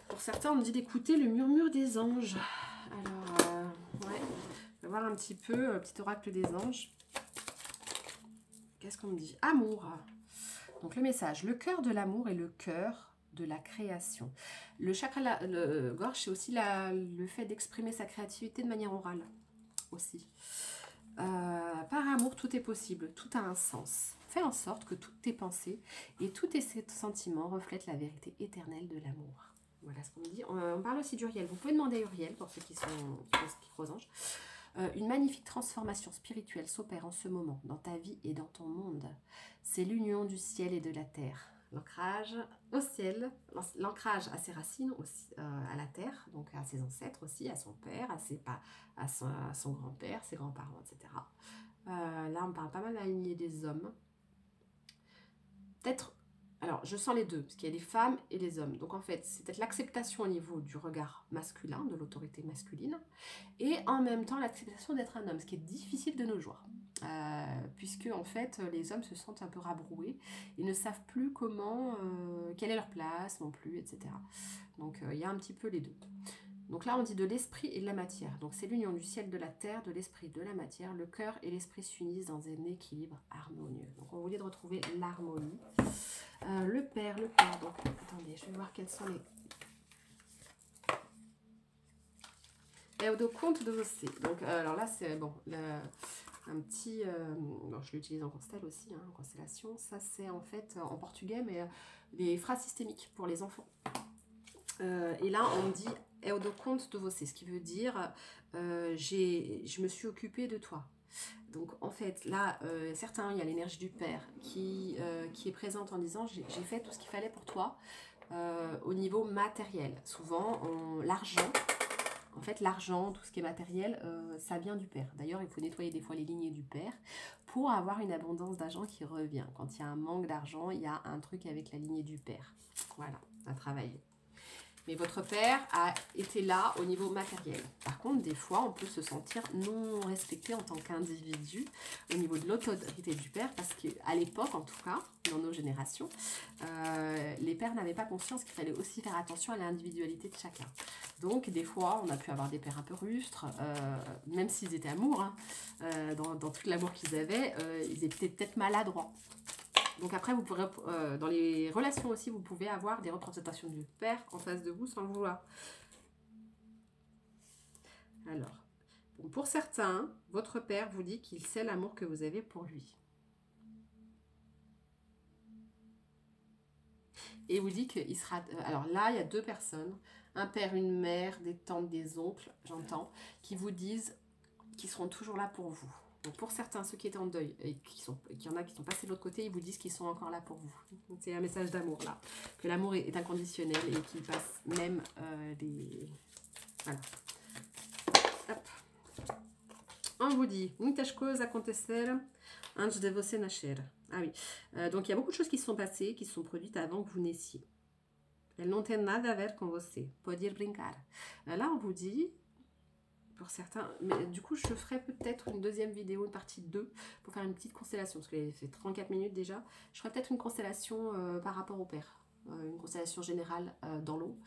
Pour certains, on me dit d'écouter le murmure des anges. Alors, ouais, on va voir un petit peu, petit oracle des anges. Qu'est-ce qu'on me dit? Amour. Donc, le message, le cœur de l'amour est le cœur de la création. Le chakra gorge, c'est aussi le fait d'exprimer sa créativité de manière orale aussi. Par amour, tout est possible, tout a un sens. Fais en sorte que toutes tes pensées et tous tes sentiments reflètent la vérité éternelle de l'amour. Voilà ce qu'on me dit. On parle aussi d'Uriel. Vous pouvez demander à Uriel, pour ceux qui croient aux anges. Une magnifique transformation spirituelle s'opère en ce moment dans ta vie et dans ton monde. C'est l'union du ciel et de la terre. L'ancrage au ciel, l'ancrage à ses racines, aussi, à la terre, donc à ses ancêtres aussi, à son père, à son grand-père, ses grands-parents, etc. Là, on parle pas mal de la lignée des hommes. Peut-être, alors je sens les deux, parce qu'il y a les femmes et les hommes. Donc en fait, c'est peut-être l'acceptation au niveau du regard masculin, de l'autorité masculine, et en même temps l'acceptation d'être un homme, ce qui est difficile de nos jours. Puisque en fait les hommes se sentent un peu rabroués et ne savent plus comment, quelle est leur place non plus, etc. Donc il y a un petit peu les deux. Donc là on dit de l'esprit et de la matière. Donc c'est l'union du ciel, de la terre, de l'esprit, de la matière. Le cœur et l'esprit s'unissent dans un équilibre harmonieux. Donc on voulait de retrouver l'harmonie. Le père. Donc attendez, je vais voir quels sont les... Eudo compte de Vocé. Donc alors là c'est bon, un petit, bon, je l'utilise en constelle aussi, hein, en constellation. Ça c'est en fait en portugais, mais les phrases systémiques pour les enfants. Et là on dit Eudo compte de Vocé, ce qui veut dire je me suis occupée de toi. Donc en fait là, certains, il y a l'énergie du père qui est présente en disant j'ai fait tout ce qu'il fallait pour toi au niveau matériel. Souvent l'argent. En fait, l'argent, tout ce qui est matériel, ça vient du père. D'ailleurs, il faut nettoyer des fois les lignées du père pour avoir une abondance d'argent qui revient. Quand il y a un manque d'argent, il y a un truc avec la lignée du père. Voilà, à travailler. Mais votre père a été là au niveau matériel. Par contre, des fois, on peut se sentir non respecté en tant qu'individu au niveau de l'autorité du père, parce qu'à l'époque, en tout cas, dans nos générations, les pères n'avaient pas conscience qu'il fallait aussi faire attention à l'individualité de chacun. Donc, des fois, on a pu avoir des pères un peu rustres, même s'ils étaient amours, hein, dans tout l'amour qu'ils avaient, ils étaient peut-être maladroits. Donc après, vous pourrez, dans les relations aussi, vous pouvez avoir des représentations du père en face de vous sans le vouloir. Alors, bon, pour certains, votre père vous dit qu'il sait l'amour que vous avez pour lui. Et vous dit qu'il sera... alors là, il y a deux personnes, un père, une mère, des tantes, des oncles, j'entends, qui vous disent qu'ils seront toujours là pour vous. Donc pour certains, ceux qui étaient en deuil, et qu'il y en a qui sont passés de l'autre côté, ils vous disent qu'ils sont encore là pour vous. C'est un message d'amour là, que l'amour est inconditionnel et qu'il passe même des... Voilà. Hop. On vous dit, muitas coisas aconteceram antes de você nascer. Ah oui, donc il y a beaucoup de choses qui se sont passées, qui se sont produites avant que vous naissiez. Elles n'ont nada a ver com você. Pode ir brincar. Là, on vous dit... pour certains. Mais du coup, je ferai peut-être une deuxième vidéo, une partie 2, pour faire une petite constellation, parce que c'est 34 minutes déjà. Je ferai peut-être une constellation par rapport au père, une constellation générale dans l'eau.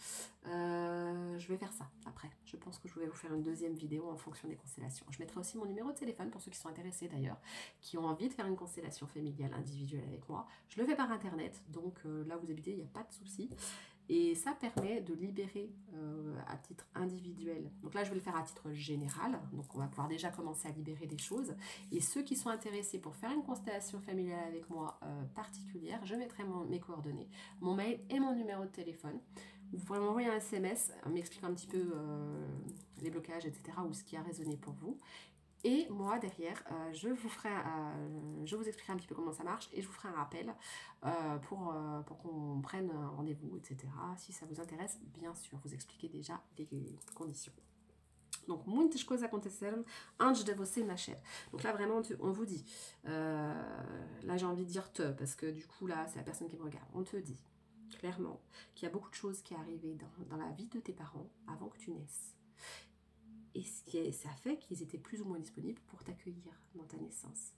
Je vais faire ça après. Je pense que je vais vous faire une deuxième vidéo en fonction des constellations. Je mettrai aussi mon numéro de téléphone pour ceux qui sont intéressés d'ailleurs, qui ont envie de faire une constellation familiale individuelle avec moi. Je le fais par internet, donc là vous habitez, il n'y a pas de souci. Et ça permet de libérer à titre individuel. Donc là, je vais le faire à titre général. Donc on va pouvoir déjà commencer à libérer des choses. Et ceux qui sont intéressés pour faire une constellation familiale avec moi particulière, je mettrai mes coordonnées, mon mail et mon numéro de téléphone. Vous pourrez m'envoyer un SMS, m'expliquer un petit peu les blocages, etc. ou ce qui a résonné pour vous. Et moi, derrière, je vous expliquerai un petit peu comment ça marche et je vous ferai un rappel pour qu'on prenne un rendez-vous, etc. Si ça vous intéresse, bien sûr, vous expliquez déjà les conditions. Donc, muitas coisas aconteceram antes de você nascer. Donc là, vraiment, on vous dit, là j'ai envie de dire te, parce que du coup, là, c'est la personne qui me regarde. On te dit clairement qu'il y a beaucoup de choses qui arrivaient dans la vie de tes parents avant que tu naisses. Et ça fait qu'ils étaient plus ou moins disponibles pour t'accueillir dans ta naissance.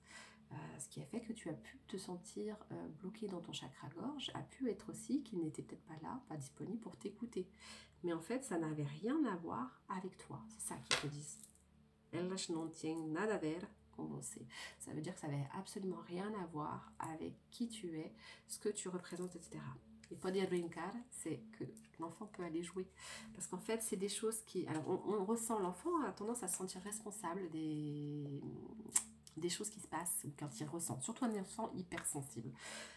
Ce qui a fait que tu as pu te sentir bloqué dans ton chakra-gorge, a pu être aussi qu'ils n'étaient peut-être pas là, pas disponibles pour t'écouter. Mais en fait, ça n'avait rien à voir avec toi. C'est ça qu'ils te disent. Elas não têm nada a ver com você. Ça veut dire que ça n'avait absolument rien à voir avec qui tu es, ce que tu représentes, etc. Et poder brincar, c'est que l'enfant peut aller jouer. Parce qu'en fait, c'est des choses qui... Alors, on ressent, l'enfant a tendance à se sentir responsable des choses qui se passent quand il ressent. Surtout un enfant hypersensible.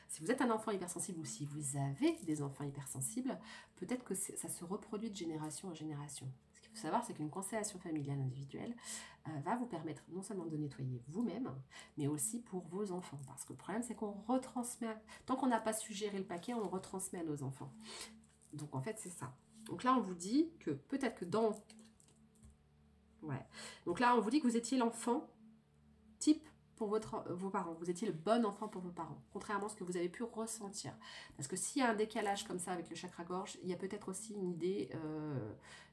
Si vous êtes un enfant hypersensible ou si vous avez des enfants hypersensibles, peut-être que ça se reproduit de génération en génération. Ce qu'il faut savoir, c'est qu'une constellation familiale individuelle va vous permettre non seulement de nettoyer vous-même, mais aussi pour vos enfants. Parce que le problème, c'est qu'on retransmet... Tant qu'on n'a pas su gérer le paquet, on le retransmet à nos enfants. Donc, en fait, c'est ça. Donc là, on vous dit que peut-être que dans... Ouais. Donc là, on vous dit que vous étiez l'enfant type pour vos parents. Vous étiez le bon enfant pour vos parents, contrairement à ce que vous avez pu ressentir. Parce que s'il y a un décalage comme ça avec le chakra-gorge, il y a peut-être aussi une idée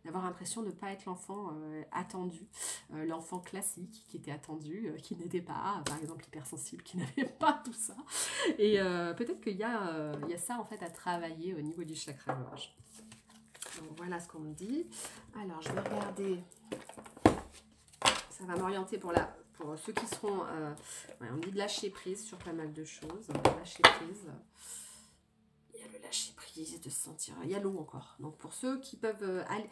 d'avoir l'impression de ne pas être l'enfant attendu, l'enfant classique qui était attendu, qui n'était pas, par exemple, hypersensible, qui n'avait pas tout ça. Et peut-être qu'il y a ça en fait à travailler au niveau du chakra-gorge. Donc voilà ce qu'on me dit. Alors, je vais regarder. Ça va m'orienter pour ceux qui seront... ouais, on me dit de lâcher prise sur pas mal de choses. Lâcher prise. Il y a le lâcher prise, de se sentir... Il y a l'eau encore. Donc pour ceux qui peuvent aller...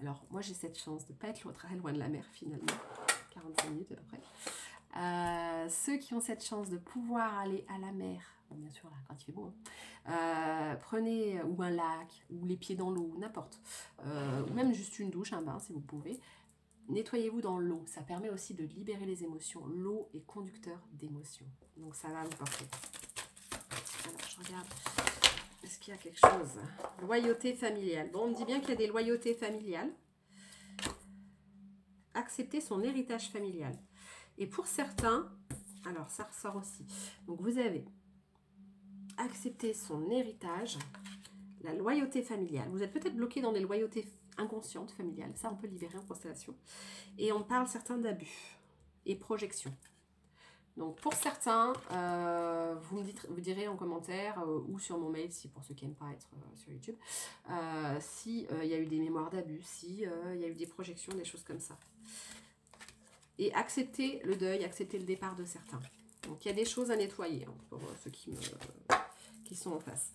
Alors moi j'ai cette chance de ne pas être très loin de la mer finalement. 45 minutes à peu près. Ceux qui ont cette chance de pouvoir aller à la mer, bon, bien sûr là, quand il fait beau, hein, prenez ou un lac, ou les pieds dans l'eau, n'importe. Ou même juste une douche, un bain si vous pouvez. Nettoyez-vous dans l'eau, ça permet aussi de libérer les émotions. L'eau est conducteur d'émotions, donc ça va vous porter. Alors, je regarde, est-ce qu'il y a quelque chose? Loyauté familiale. Bon, on me dit bien qu'il y a des loyautés familiales. Accepter son héritage familial. Et pour certains, alors ça ressort aussi. Donc vous avez accepté son héritage, la loyauté familiale. Vous êtes peut-être bloqué dans des loyautés inconsciente, familiale, ça on peut libérer en constellation. Et on parle certains d'abus et projections. Donc pour certains, vous direz en commentaire ou sur mon mail, si pour ceux qui n'aiment pas être sur YouTube, si y a eu des mémoires d'abus, si y a eu des projections, des choses comme ça. Et accepter le deuil, accepter le départ de certains. Donc il y a des choses à nettoyer hein, pour ceux qui sont en face.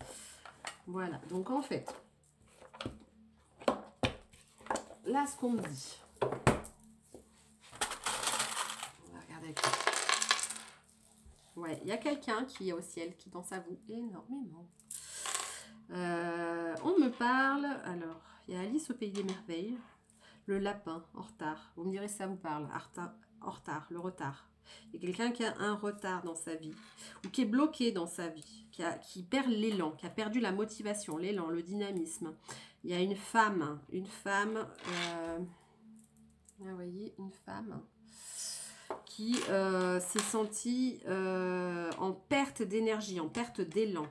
Voilà, donc en fait... Là, ce qu'on me dit, on va regarder avec ça. Ouais, il y a quelqu'un qui est au ciel, qui pense à vous énormément. On me parle, alors, il y a Alice au pays des merveilles, le lapin en retard. Vous me direz si ça vous parle, en retard, le retard. Il y a quelqu'un qui a un retard dans sa vie, ou qui est bloqué dans sa vie, qui perd l'élan, qui a perdu la motivation, l'élan, le dynamisme. Il y a une femme, vous voyez, une femme qui s'est sentie en perte d'énergie, en perte d'élan.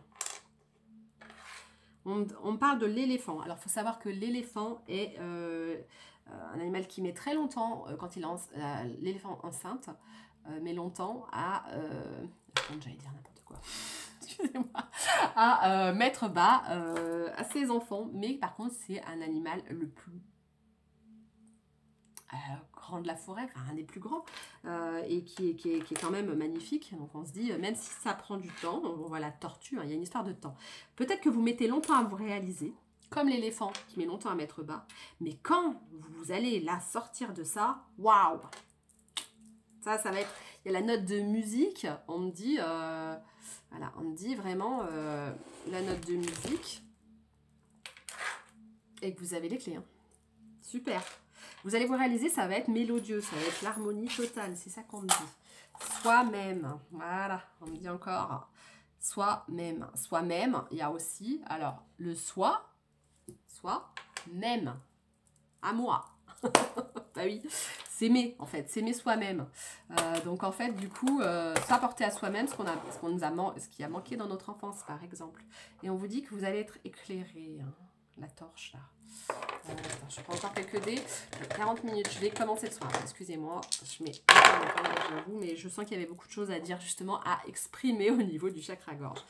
On parle de l'éléphant. Alors, il faut savoir que l'éléphant est un animal qui met très longtemps, quand il est l'éléphant enceinte, met longtemps à... j'allais dire n'importe quoi. Excusez-moi. À mettre bas à ses enfants. Mais par contre, c'est un animal le plus grand de la forêt, enfin un des plus grands, et qui est quand même magnifique. Donc on se dit, même si ça prend du temps, on voit la tortue, hein, il y a une histoire de temps. Peut-être que vous mettez longtemps à vous réaliser, comme l'éléphant qui met longtemps à mettre bas, mais quand vous allez la sortir de ça, waouh! Ça va être... Il y a la note de musique, on me dit... voilà, on me dit vraiment la note de musique et que vous avez les clés. Hein. Super. Vous allez vous réaliser, ça va être mélodieux, ça va être l'harmonie totale. C'est ça qu'on me dit. Soi-même. Voilà, on me dit encore. Soi-même. Soi-même, il y a aussi, alors, le soi, soi-même. À moi. Bah oui, s'aimer en fait, s'aimer soi-même. Donc en fait, du coup, s'apporter à soi-même ce qui a manqué dans notre enfance, par exemple. Et on vous dit que vous allez être éclairé. Hein, la torche là. Attends, je prends encore quelques dés. 40 minutes, je vais commencer le soir. Excusez-moi, je mets mais je sens qu'il y avait beaucoup de choses à dire, justement, à exprimer au niveau du chakra-gorge.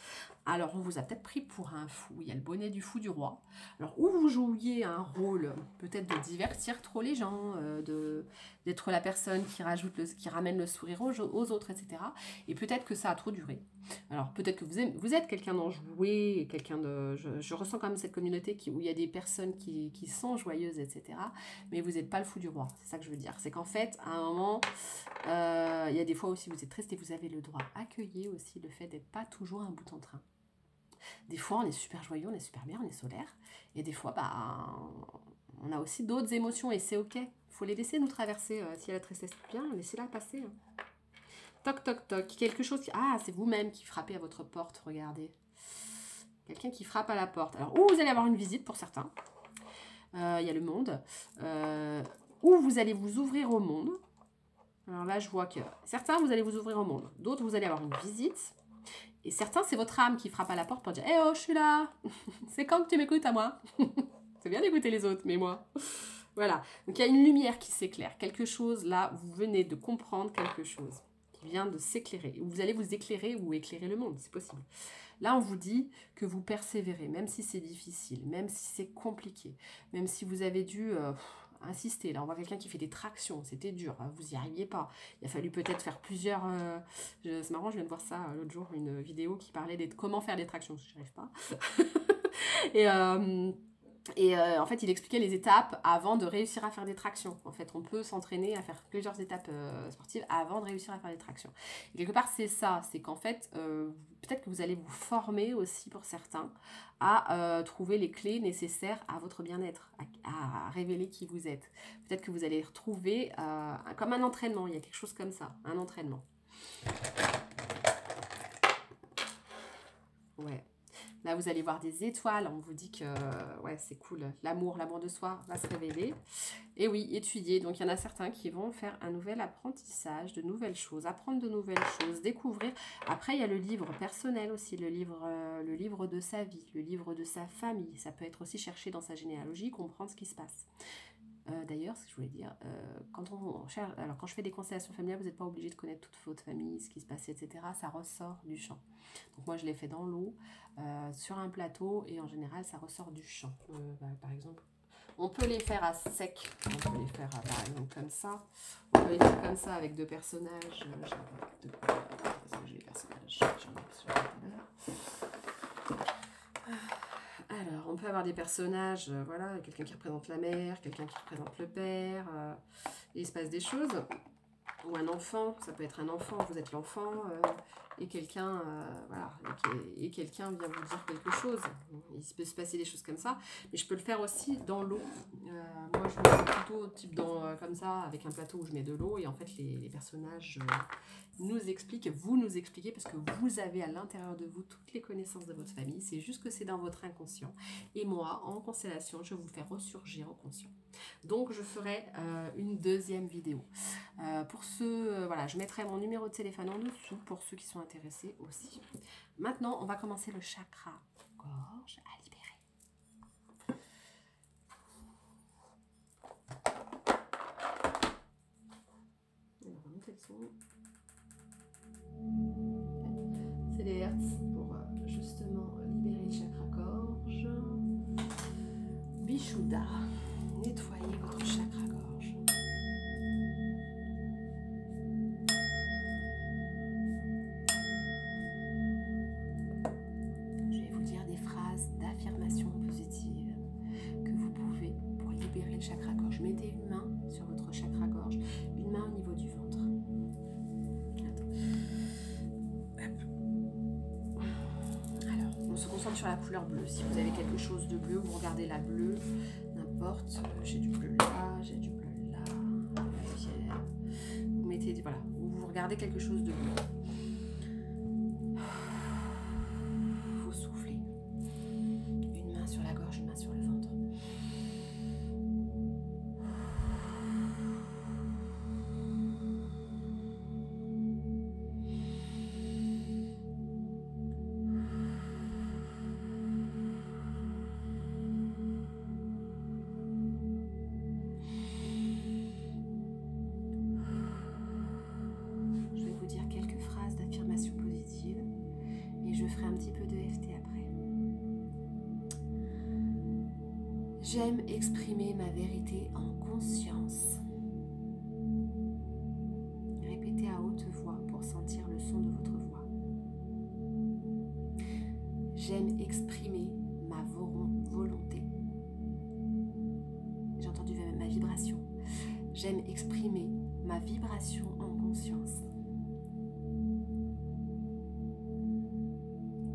Alors, on vous a peut-être pris pour un fou. Il y a le bonnet du fou du roi. Alors, où vous jouiez un rôle, peut-être de divertir trop les gens, d'être la personne qui ramène le sourire aux autres, etc. Et peut-être que ça a trop duré. Alors, peut-être que vous êtes quelqu'un d'enjoué, quelqu'un de... Je ressens quand même cette communauté où il y a des personnes qui sont joyeuses, etc. Mais vous n'êtes pas le fou du roi. C'est ça que je veux dire. C'est qu'en fait, à un moment, il y a des fois aussi, vous êtes triste et vous avez le droit. Accueillez aussi le fait d'être pas toujours un bout en train. Des fois, on est super joyeux, on est super bien, on est solaire. Et des fois, on a aussi d'autres émotions et c'est OK. Il faut les laisser nous traverser. Si la tristesse vient, laissez-la passer. Toc, toc, toc. Quelque chose qui... Ah, c'est vous-même qui frappez à votre porte, regardez. Quelqu'un qui frappe à la porte. Alors, ou vous allez avoir une visite pour certains. Il y a le monde. Ou vous allez vous ouvrir au monde. Alors là, je vois que certains, vous allez vous ouvrir au monde. D'autres, vous allez avoir une visite. Et certains, c'est votre âme qui frappe à la porte pour dire « Eh oh, je suis là. C'est quand que tu m'écoutes à moi. » C'est bien d'écouter les autres, mais moi. Voilà. Donc, il y a une lumière qui s'éclaire. Quelque chose, là, vous venez de comprendre quelque chose qui vient de s'éclairer. Vous allez vous éclairer ou éclairer le monde, c'est possible. Là, on vous dit que vous persévérez, même si c'est difficile, même si c'est compliqué, même si vous avez dû... insister. Là, on voit quelqu'un qui fait des tractions. C'était dur. Hein, vous n'y arriviez pas. Il a fallu peut-être faire plusieurs... c'est marrant, je viens de voir ça l'autre jour, une vidéo qui parlait de comment faire des tractions. Je n'y arrive pas. Et en fait, il expliquait les étapes avant de réussir à faire des tractions. En fait, on peut s'entraîner à faire plusieurs étapes sportives avant de réussir à faire des tractions. Et quelque part, c'est ça. C'est qu'en fait, peut-être que vous allez vous former aussi pour certains à trouver les clés nécessaires à votre bien-être, à révéler qui vous êtes. Peut-être que vous allez retrouver comme un entraînement. Il y a quelque chose comme ça, un entraînement. Ouais. Là, vous allez voir des étoiles. On vous dit que ouais, c'est cool. L'amour de soi va se révéler. Et oui, étudier. Donc, il y en a certains qui vont faire un nouvel apprentissage, de nouvelles choses, apprendre de nouvelles choses, découvrir. Après, il y a le livre personnel aussi, le livre de sa vie, le livre de sa famille. Ça peut être aussi chercher dans sa généalogie, comprendre ce qui se passe. D'ailleurs, ce que je voulais dire, quand je fais des constellations familiales, vous n'êtes pas obligé de connaître toute votre famille, ce qui se passait, etc. Ça ressort du champ. Donc moi, je l'ai fait dans l'eau, sur un plateau, et en général, ça ressort du champ. Par exemple, on peut les faire à sec. On peut les faire, par exemple, comme ça. On peut les faire comme ça avec deux personnages. J'ai les personnages. Alors, on peut avoir des personnages, voilà, quelqu'un qui représente la mère, quelqu'un qui représente le père, et il se passe des choses. Ou un enfant, ça peut être un enfant, vous êtes l'enfant, et quelqu'un voilà, et quelqu'un vient vous dire quelque chose. Il peut se passer des choses comme ça, mais je peux le faire aussi dans l'eau. Moi, je le fais plutôt type comme ça, avec un plateau où je mets de l'eau, et en fait, les personnages nous expliquent, vous nous expliquez, parce que vous avez à l'intérieur de vous toutes les connaissances de votre famille, c'est juste que c'est dans votre inconscient. Et moi, en constellation, je vous fais ressurgir au conscient. Donc, je ferai une deuxième vidéo. Pour ceux, voilà, je mettrai mon numéro de téléphone en dessous pour ceux qui sont intéressés aussi. Maintenant, on va commencer le chakra gorge à libérer. fond. C'est les hertz pour justement libérer le chakra-gorge. Vishuddha, nettoyez votre chakra-gorge. Je vais vous dire des phrases d'affirmation positive que vous pouvez pour libérer le chakra-gorge. Mettez une main sur votre chakra-gorge, une main au niveau du ventre. Alors, on se concentre sur la couleur bleue. Si vous avez quelque chose de bleu, vous regardez la bleue, n'importe. J'ai du bleu là, j'ai du bleu là, la pierre. Vous mettez, voilà, vous regardez quelque chose de bleu. Vous soufflez. Une main sur la gorge, une main sur le ventre. Un petit peu de FT après. J'aime exprimer ma vérité en conscience. Répétez à haute voix pour sentir le son de votre voix. J'aime exprimer ma volonté. J'ai entendu ma vibration. J'aime exprimer ma vibration en conscience.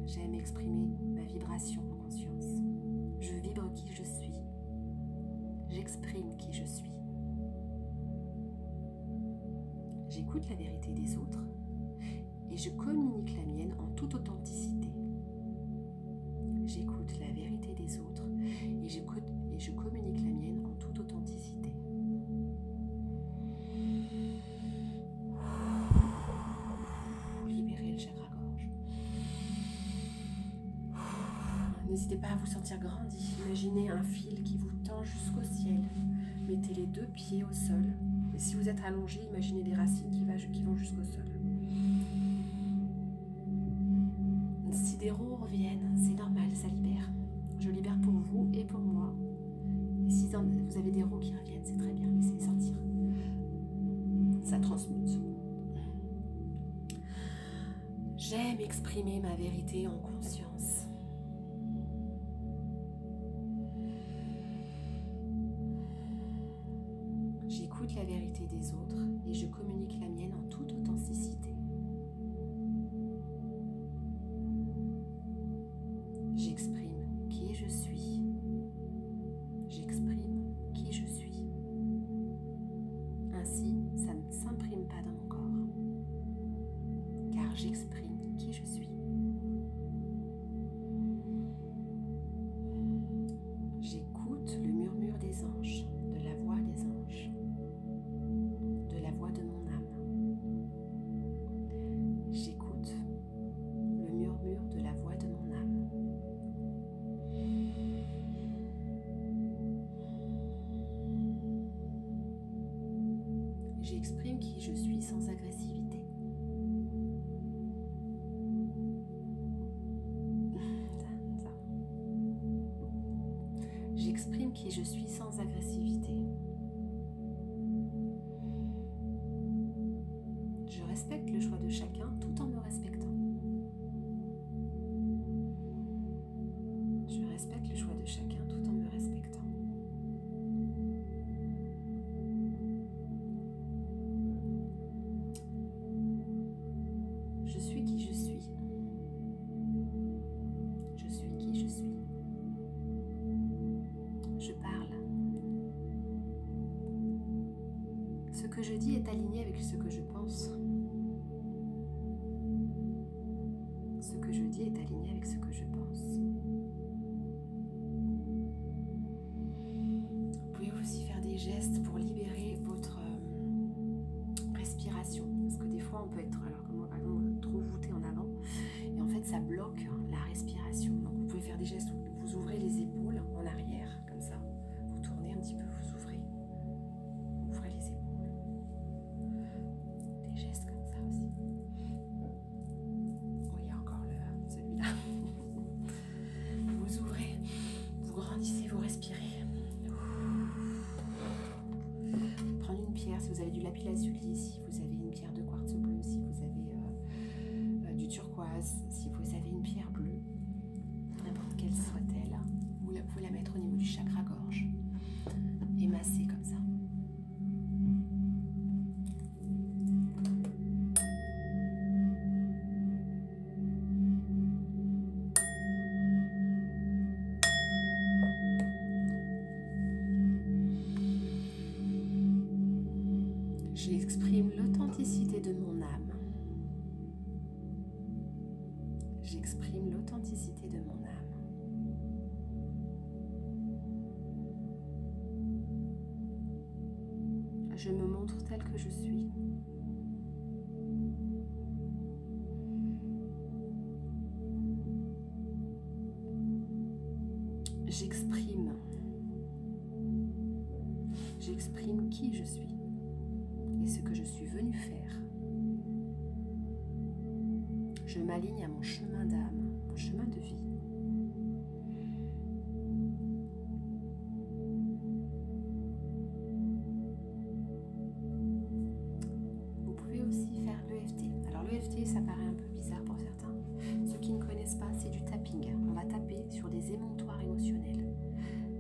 J'aime exprimer ma vibration en conscience. Je vibre qui je suis. J'exprime qui je suis. J'écoute la vérité des autres et je communique la mienne en toute authenticité. J'écoute la vérité des autres et je communique la mienne en toute authenticité. Libérez le chakra-gorge. N'hésitez pas à vous sentir grandi. Imaginez un fil qui vous tend jusqu'au ciel. Mettez les deux pieds au sol. Et si vous êtes allongé, imaginez des racines qui vont jusqu'au sol. Si des rots reviennent, c'est normal, ça libère. Je libère pour vous et pour moi. Et si vous avez des rots qui reviennent, c'est très bien, laissez-les sortir. Ça transmute. J'aime exprimer ma vérité en conscience. J'écoute la vérité des autres et je communique la mienne en toute authenticité. J'exprime qui je suis. J'exprime qui je suis. Ainsi, ça ne s'imprime pas dans mon corps, car j'exprime qui je suis. J'écoute le murmure des anges, de la voix des anges, de la voix de mon âme. J'écoute le murmure de la voix de mon âme. J'exprime qui je suis sans agressivité. J'exprime qui je suis sans agressivité. Je respecte le choix de chacun tout en me respectant. Je respecte le choix de chacun tout en me respectant. Je suis qui je suis. Je suis qui je suis. Je parle. Ce que je dis est aligné avec ce que je pense. Ce que je dis est aligné avec ce que je pense. Vous pouvez aussi faire des gestes pour libérer votre respiration. Parce que des fois, on peut être, alors comme moi par exemple, trop voûté en avant. Et en fait, ça bloque la respiration. Donc, vous pouvez faire des gestes où vous ouvrez les épaules en arrière, comme ça. Vous tournez un petit peu, vous ouvrez. Ouvrez les épaules. Des gestes lapis-lazuli, si vous avez une pierre de quartz bleu, si vous avez du turquoise, si vous avez une pierre bleue, n'importe quelle soit-elle, vous pouvez la mettre au niveau du chakra gorge et masser comme ça. J'exprime l'authenticité de mon âme. J'exprime l'authenticité de mon âme. Je me montre tel que je suis. J'exprime qui je suis et ce que je suis venu faire. Je m'aligne à mon chemin d'âme, mon chemin de vie. Vous pouvez aussi faire l'EFT. Alors l'EFT, ça paraît un peu bizarre pour certains. Ceux qui ne connaissent pas, c'est du tapping. On va taper sur des émonctoires émotionnels.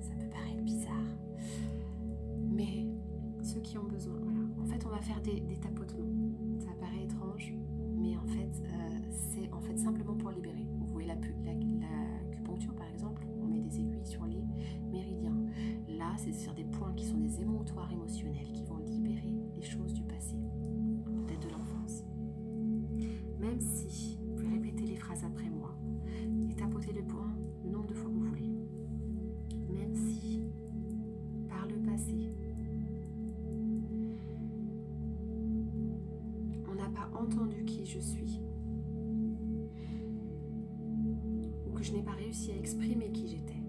Ça peut paraître bizarre, mais ceux qui ont besoin, voilà. En fait, on va faire des tapotements. Ça paraît étrange, mais en fait, c'est simplement pour libérer. Vous voyez l'acupuncture, par exemple, on met des aiguilles sur les méridiens. Là, c'est sur des points qui sont des émonctoires émotionnels qui vont libérer les choses du passé, peut-être de l'enfance. Même si vous pouvez répéter les phrases après moi et tapoter le point le nombre de fois que vous voulez. Même si, par le passé, on n'a pas entendu qui je suis, ou que je n'ai pas réussi à exprimer qui j'étais,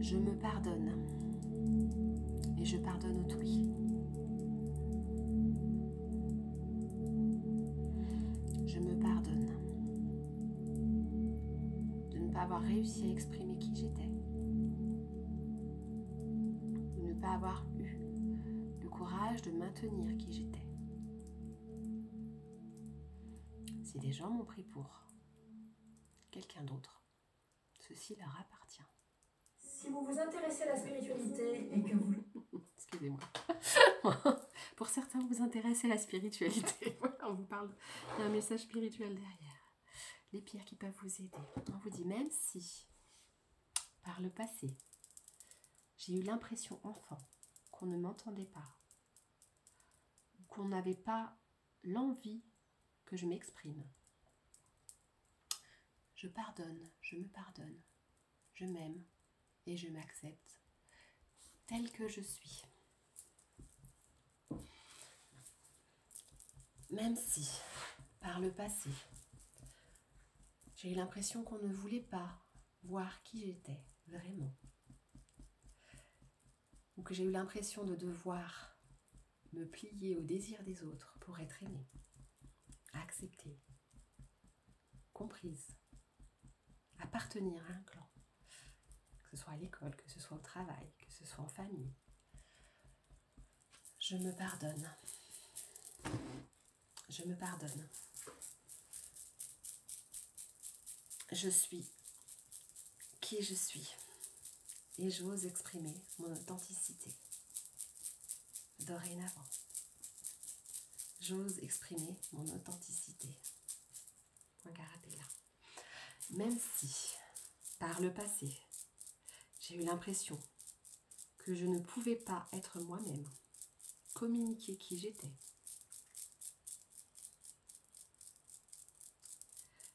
je me pardonne et je pardonne autrui. Je me pardonne de ne pas avoir réussi à exprimer qui j'étais, de ne pas avoir eu le courage de maintenir qui j'étais. Si des gens m'ont pris pour quelqu'un d'autre, ceci leur appartient. Si vous vous intéressez à la spiritualité et que vous... Excusez-moi. Pour certains, vous intéressez à la spiritualité. On vous parle d'un message spirituel derrière. Les pierres qui peuvent vous aider. On vous dit, même si, par le passé, j'ai eu l'impression enfant qu'on ne m'entendait pas, qu'on n'avait pas l'envie que je m'exprime, je pardonne, je me pardonne, je m'aime et je m'accepte tel que je suis. Même si, par le passé, j'ai eu l'impression qu'on ne voulait pas voir qui j'étais vraiment, ou que j'ai eu l'impression de devoir me plier au désir des autres pour être aimée, acceptée, comprise, appartenir à un clan, que ce soit à l'école, que ce soit au travail, que ce soit en famille. Je me pardonne. Je me pardonne. Je suis qui je suis et j'ose exprimer mon authenticité. Dorénavant, j'ose exprimer mon authenticité. Point karaté là. Même si, par le passé, j'ai eu l'impression que je ne pouvais pas être moi-même, communiquer qui j'étais,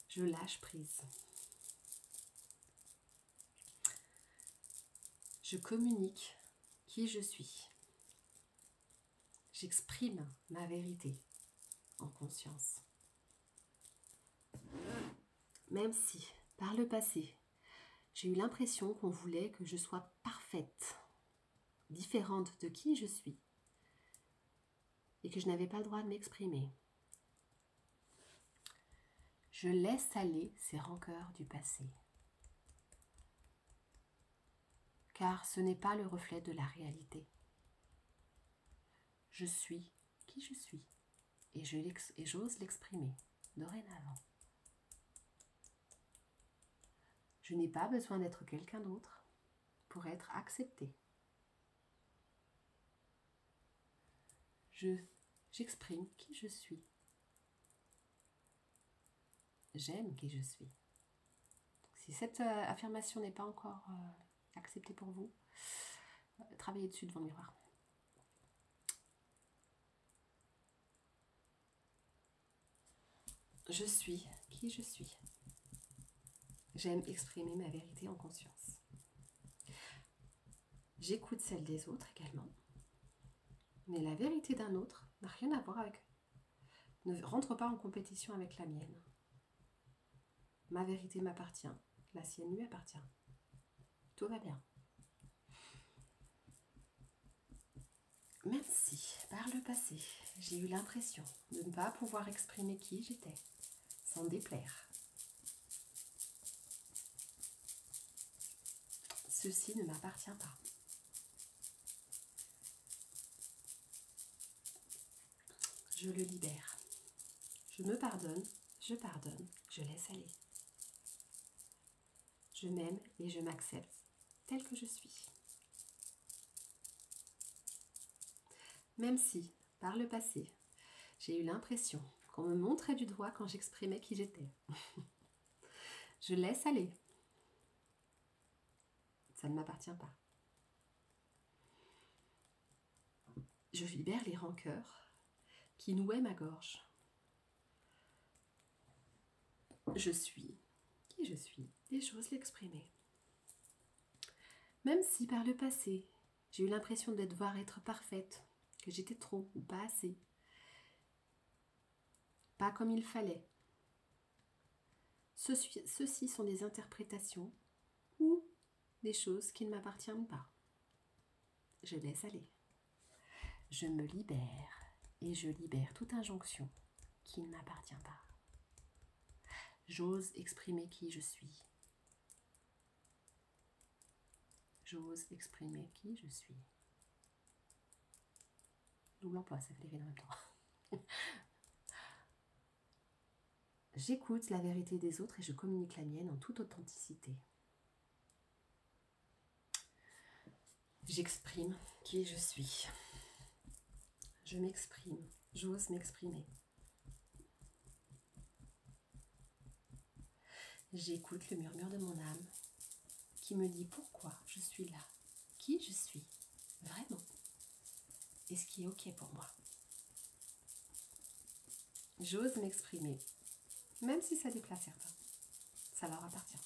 je lâche prise. Je communique qui je suis. J'exprime ma vérité en conscience. Même si, par le passé, j'ai eu l'impression qu'on voulait que je sois parfaite, différente de qui je suis, et que je n'avais pas le droit de m'exprimer. Je laisse aller ces rancœurs du passé. car ce n'est pas le reflet de la réalité. Je suis qui je suis, et j'ose l'exprimer dorénavant. Je n'ai pas besoin d'être quelqu'un d'autre pour être acceptée. J'exprime qui je suis. J'aime qui je suis. Si cette affirmation n'est pas encore acceptée pour vous, travaillez dessus devant le miroir. Je suis qui je suis. J'aime exprimer ma vérité en conscience. J'écoute celle des autres également. Mais la vérité d'un autre n'a rien à voir avec... ne rentre pas en compétition avec la mienne. Ma vérité m'appartient, la sienne lui appartient. Tout va bien. Même si, par le passé, j'ai eu l'impression de ne pas pouvoir exprimer qui j'étais, sans déplaire, ceci ne m'appartient pas. Je le libère. Je me pardonne, je pardonne, je laisse aller. Je m'aime et je m'accepte tel que je suis. Même si, par le passé, j'ai eu l'impression qu'on me montrait du doigt quand j'exprimais qui j'étais. Je laisse aller. Ça ne m'appartient pas. Je libère les rancœurs qui nouaient ma gorge. Je suis qui je suis et j'ose l'exprimer. Même si par le passé, j'ai eu l'impression de devoir être parfaite, que j'étais trop ou pas assez, pas comme il fallait. Ceux-ci sont des interprétations ou des choses qui ne m'appartiennent pas. Je laisse aller. Je me libère et je libère toute injonction qui ne m'appartient pas. J'ose exprimer qui je suis. J'ose exprimer qui je suis. Double emploi, ça fait les rires en même temps. J'écoute la vérité des autres et je communique la mienne en toute authenticité. J'exprime qui je suis. Je m'exprime, j'ose m'exprimer. J'écoute le murmure de mon âme qui me dit pourquoi je suis là, qui je suis, vraiment, et ce qui est ok pour moi. J'ose m'exprimer, même si ça déplaît certains, ça leur appartient.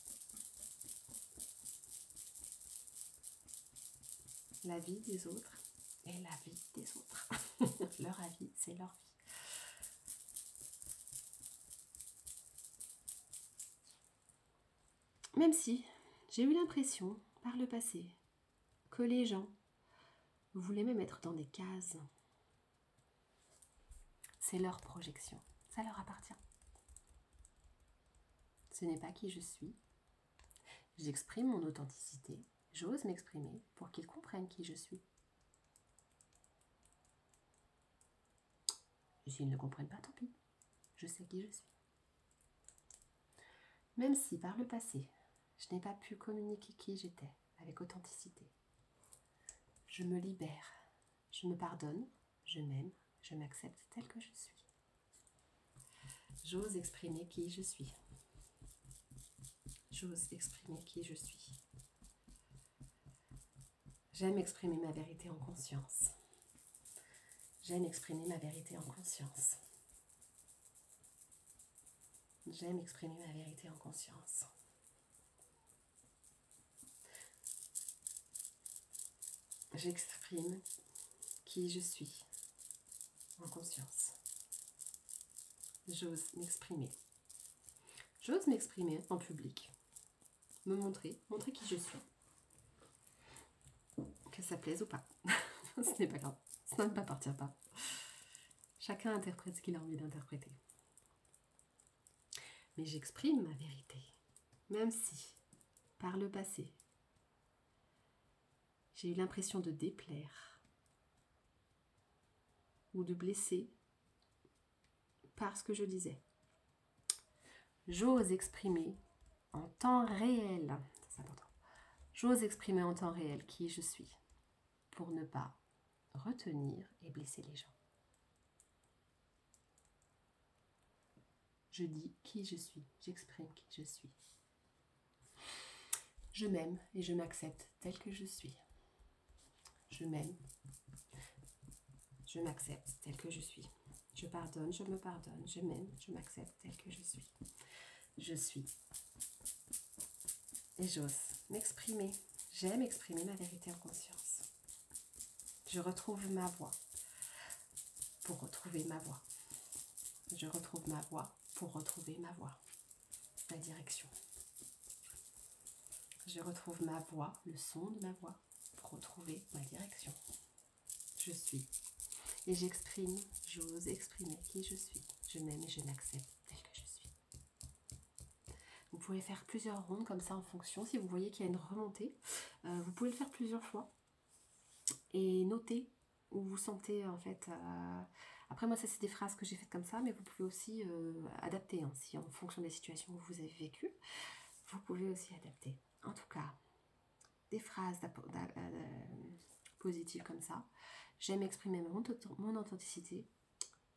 La vie des autres est la vie des autres. Leur avis, c'est leur vie. Même si j'ai eu l'impression, par le passé, que les gens voulaient me mettre dans des cases. C'est leur projection, ça leur appartient. Ce n'est pas qui je suis. J'exprime mon authenticité, j'ose m'exprimer pour qu'ils comprennent qui je suis. Et s'ils ne comprennent pas, tant pis, je sais qui je suis. Même si par le passé, je n'ai pas pu communiquer qui j'étais avec authenticité, je me libère, je me pardonne, je m'aime, je m'accepte tel que je suis. J'ose exprimer qui je suis. J'ose exprimer qui je suis. J'aime exprimer ma vérité en conscience. J'aime exprimer ma vérité en conscience. J'aime exprimer ma vérité en conscience. J'exprime qui je suis en conscience. J'ose m'exprimer. J'ose m'exprimer en public. Me montrer qui je suis. Que ça plaise ou pas. Ce n'est pas grave. Ça ne m'appartient pas. Chacun interprète ce qu'il a envie d'interpréter. Mais j'exprime ma vérité. Même si, par le passé, J'ai eu l'impression de déplaire ou de blesser par ce que je disais. J'ose exprimer en temps réel, c'est important, j'ose exprimer en temps réel qui je suis pour ne pas retenir et blesser les gens. Je dis qui je suis, j'exprime qui je suis. Je m'aime et je m'accepte tel que je suis. Je m'aime, je m'accepte tel que je suis. Je pardonne, je me pardonne, je m'aime, je m'accepte tel que je suis. Je suis. Et j'ose m'exprimer. J'aime exprimer ma vérité en conscience. Je retrouve ma voix pour retrouver ma voix. Je retrouve ma voix pour retrouver ma voix, ma direction. Je retrouve ma voix, le son de ma voix, pour retrouver ma direction. Je suis. Et j'exprime, j'ose exprimer qui je suis. Je m'aime et je m'accepte tel que je suis. Vous pouvez faire plusieurs rondes comme ça en fonction. Si vous voyez qu'il y a une remontée, vous pouvez le faire plusieurs fois. Et noter où vous sentez en fait... Après moi ça c'est des phrases que j'ai faites comme ça, mais vous pouvez aussi adapter. Hein, si en fonction des situations que vous avez vécues, vous pouvez aussi adapter. En tout cas, des phrases positives comme ça. J'aime exprimer mon authenticité.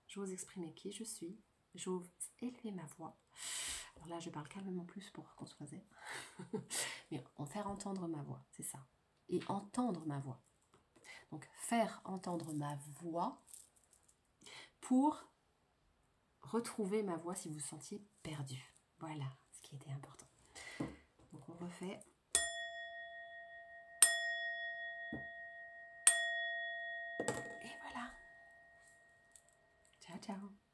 J'ose exprimer qui je suis. J'ose élever ma voix. Alors là, je parle calmement plus pour qu'on soit zen. Mais en faire entendre ma voix, c'est ça. Et entendre ma voix. Donc, faire entendre ma voix pour retrouver ma voix si vous vous sentiez perdu. Voilà ce qui était important. Donc, on refait. Et voilà. Ciao, ciao.